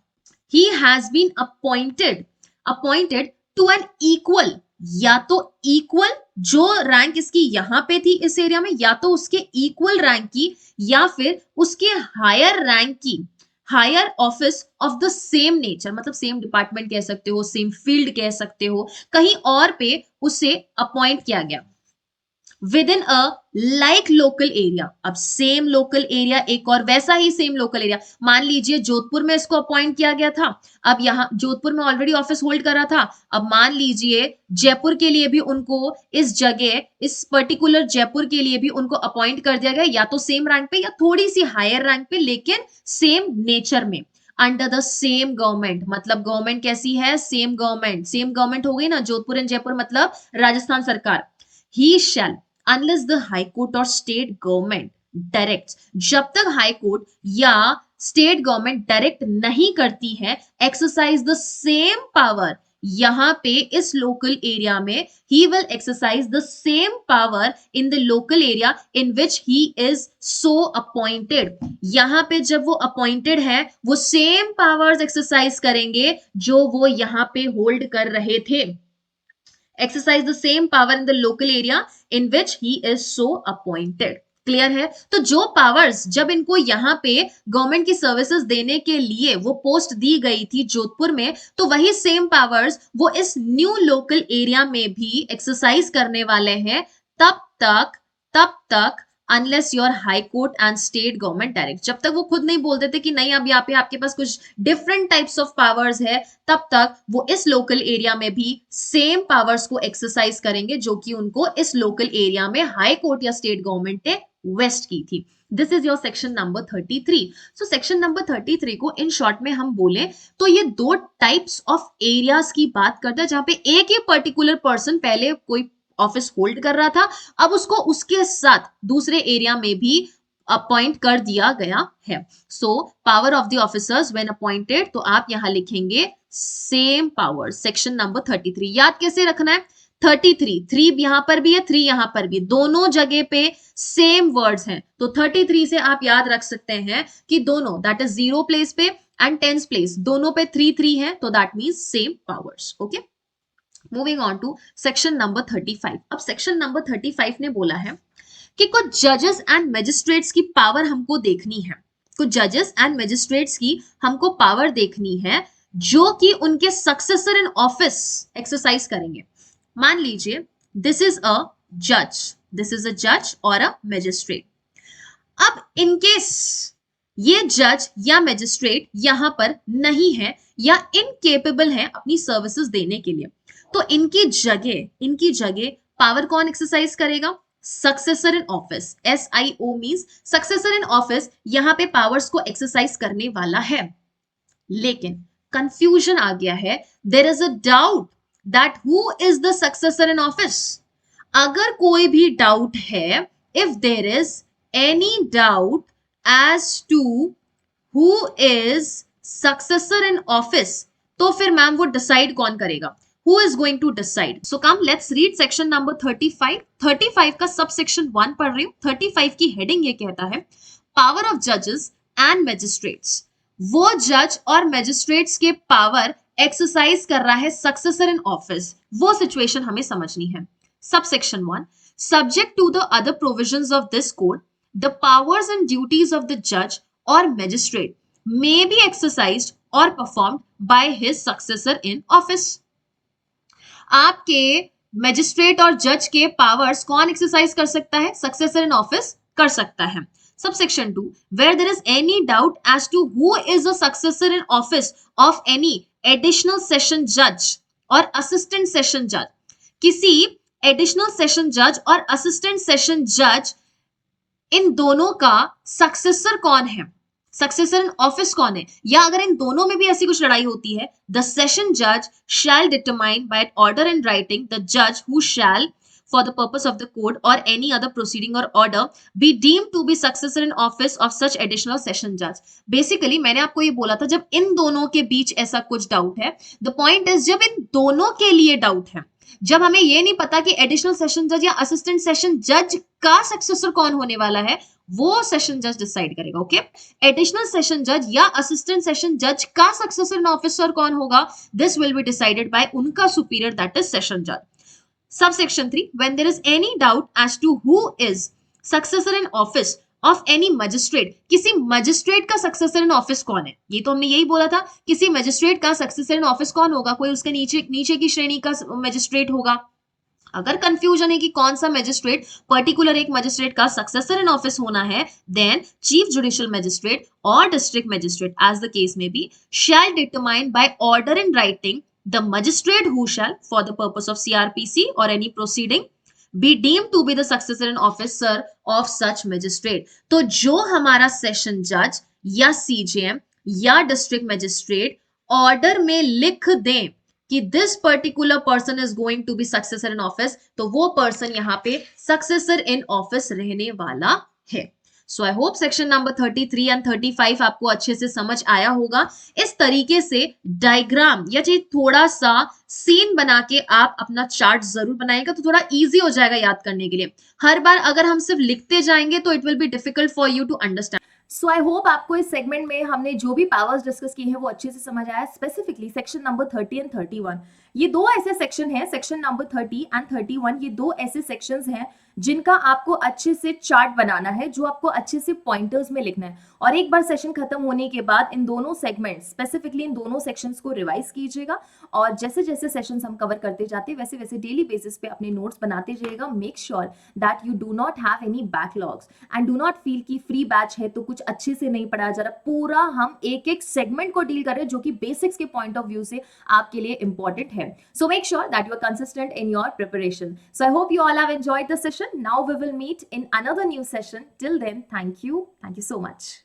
he has been appointed to an equal, या तो इक्वल जो रैंक इसकी यहां पे थी इस एरिया में, या तो उसके इक्वल रैंक की, या फिर उसके हायर रैंक की, higher office of the same nature, मतलब सेम डिपार्टमेंट कह सकते हो, सेम फील्ड कह सकते हो, कहीं और पे उसे अपॉइंट किया गया with in a like local area. अब सेम लोकल एरिया, एक और वैसा ही सेम लोकल एरिया, मान लीजिए जोधपुर में इसको अपॉइंट किया गया था, अब यहाँ जोधपुर में ऑलरेडी ऑफिस होल्ड कर रहा था, अब मान लीजिए जयपुर के लिए भी उनको इस जगह, इस पर्टिकुलर जयपुर के लिए भी उनको अपॉइंट कर दिया गया, या तो सेम रैंक पे या थोड़ी सी हायर रैंक पे, लेकिन सेम नेचर में, अंडर द सेम गवर्नमेंट. मतलब गवर्नमेंट कैसी है, सेम गवर्नमेंट हो गई ना, जोधपुर एंड जयपुर मतलब राजस्थान सरकार. He shall, unless the high court or state government directs, जब तक हाई कोर्ट या स्टेट गवर्नमेंट डायरेक्ट नहीं करती है, एक्सरसाइज द सेम पावर, यहां पे इस लोकल एरिया में he will exercise the same power in the local area in which he is so appointed. यहां पे जब वो अपॉइंटेड है, वो सेम पावर्स एक्सरसाइज करेंगे जो वो यहां पे होल्ड कर रहे थे. exercise the same power in the local area in which he is so appointed. Clear है. तो जो पावर्स जब इनको यहाँ पे गवर्नमेंट की सर्विसेज देने के लिए वो पोस्ट दी गई थी जोधपुर में, तो वही सेम पावर्स वो इस न्यू लोकल एरिया में भी एक्सरसाइज करने वाले हैं तब तक unless your high court and state government direct. जब तक वो खुद नहीं बोल देते कि नहीं अब यहाँ पे आपके पास कुछ डिफरेंट टाइप्स ऑफ पावर्स है, तब तक वो इस लोकल एरिया में भी सेम पावर्स को एक्सरसाइज करेंगे जो कि उनको इस लोकल एरिया में हाई कोर्ट या स्टेट गवर्नमेंट ने वेस्ट की थी। This is your section number 33। So section number 33 को इन शॉर्ट में हम बोले तो ये दो टाइप्स ऑफ एरियाज की बात करता है, जहां पे एक ही पर्टिकुलर पर्सन पहले कोई ऑफिस होल्ड कर रहा था, अब उसको उसके साथ दूसरे एरिया में भी अपॉइंट कर दिया गया है। So power of the officers when appointed, तो आप यहां लिखेंगे सेम पावर, सेक्शन नंबर 33। याद कैसे रखना है? 33, 3 यहां पर भी है, 3 यहां पर भी, दोनों जगह पे सेम वर्ड्स हैं, तो 33 से आप याद रख सकते हैं कि दोनों, दैट इज 0 प्लेस पे एंड 10 प्लेस, दोनों पे 3 है, तो that means same powers. Okay, moving on to section number 35। अब सेक्शन नंबर 35 ने बोला है कि कुछ जजेस एंड मैजिस्ट्रेट्स की पावर हमको देखनी है, कुछ जजेस एंड मैजिस्ट्रेट्स की हमको पावर देखनी है जो कि उनके सक्सेसर इन ऑफिस एक्सरसाइज करेंगे। मान लीजिए दिस इज अ जज, दिस इज अ जज और अ मैजिस्ट्रेट। अब इनकेस ये जज या मैजिस्ट्रेट यहां पर नहीं है या इनकेपेबल है अपनी सर्विसेज देने के लिए, तो इनकी जगह पावर कौन एक्सरसाइज करेगा? Successor in office. SIO means successor in office यहां पे पावर्स को एक्सरसाइज करने वाला है। लेकिन कंफ्यूजन आ गया है, there is a doubt that who is the successor in office. अगर कोई भी डाउट है, if there is any doubt as to who is successor in office, तो फिर मैम वो डिसाइड कौन करेगा? Who is going to decide? So come let's read section number 35. 35 का subsection 1 पढ़ रही हूँ। 35 की heading ये कहता है power of judges and magistrates। वो जज और मैजिस्ट्रेट्स के पावर एक्सरसाइज कर रहा है सक्सेसर इन ऑफिस, वो सिचुएशन हमें समझनी है। Subsection 1, subject to the other provisions of this code, the powers and duties of the judge or magistrate may be exercised or performed by his successor in office। आपके magistrate और जज के powers कौन exercise कर सकता है? Successor in office कर सकता है। Subsection 2, where there is any doubt as to who is a successor in office of any additional session judge or assistant session judge, किसी एडिशनल सेशन जज और असिस्टेंट सेशन जज इन दोनों का सक्सेसर कौन है, सक्सेसर इन ऑफिस कौन है, या अगर इन दोनों में भी ऐसी कुछ लड़ाई होती है, द सेशन जज शैल determine by order and writing the जज who shell for the purpose of the code or any other proceeding or order be deemed to be successor in office of such additional session judge। Basically मैंने आपको ये बोला था जब इन दोनों के बीच ऐसा कुछ डाउट है, the point is जब इन दोनों के लिए डाउट है, जब हमें ये नहीं पता कि एडिशनल सेशन जज या असिस्टेंट सेशन जज का सक्सेसर कौन होने वाला है, वो सेशन जज डिसाइड करेगा। ओके, एडिशनल सेशन जज या असिस्टेंट सेशन जज का सक्सेसर इन ऑफिसर कौन होगा, this will be decided by उनका सुपीरियर दैट इज सेशन जज। Subsection 3, when there is any doubt as to who is successor in office of any magistrate, किसी magistrate का successor in office कौन है, ये तो हमने यही बोला था, किसी magistrate का successor in office कौन होगा, कोई उसके नीचे की श्रेणी का magistrate होगा। अगर कंफ्यूजन है कि कौन सा मैजिस्ट्रेट पर्टिकुलर एक मैजिस्ट्रेट का सक्सेसर इन ऑफिस होना है, देन चीफ जुडिशियल मैजिस्ट्रेट और district magistrate as the case में be shall determine by order in writing the magistrate who shall for the purpose of CRPC or any proceeding be deemed to be the successor in officer of such magistrate। तो जो हमारा session जज या CJM या district magistrate order में लिख दें कि this particular person is going to be successor in office, तो वो पर्सन यहाँ पे सक्सेसर इन ऑफिस रहने वाला है। So I hope section number 33 and 35 आपको अच्छे से समझ आया होगा। इस तरीके से डायग्राम या थोड़ा सा सीन बना के आप अपना चार्ट जरूर बनाएगा, तो थोड़ा इजी हो जाएगा याद करने के लिए। हर बार अगर हम सिर्फ लिखते जाएंगे तो it will be difficult for you to understand. So I hope आपको इस सेगमेंट में हमने जो भी पावर्स डिस्कस की है वो अच्छे से समझ आया, स्पेसिफिकली सेक्शन नंबर 30 एंड 31। ये दो ऐसे सेक्शन हैं, सेक्शन नंबर 30 एंड 31, ये दो ऐसे सेक्शंस हैं जिनका आपको अच्छे से चार्ट बनाना है, जो आपको अच्छे से पॉइंटर्स में लिखना है। और एक बार सेशन खत्म होने के बाद इन दोनों सेगमेंट्स, स्पेसिफिकली इन दोनों सेक्शंस को रिवाइज कीजिएगा और जैसे जैसे सेशंस हम कवर करते जाते हैं वैसे वैसे डेली बेसिस पे अपने नोट्स बनाते जाइएगा। Make sure that you do not have any backlogs and do not feel कि फ्री बैच है तो कुछ अच्छे से नहीं पढ़ाया जा रहा। पूरा हम एक एक सेगमेंट को डील कर रहे हैं जो कि बेसिक्स के पॉइंट ऑफ व्यू से आपके लिए इंपॉर्टेंट है। So make sure that you are consistent in your preparation. So I hope you all have enjoyed the session. Now we will meet in another new session. Till then, thank you. Thank you so much.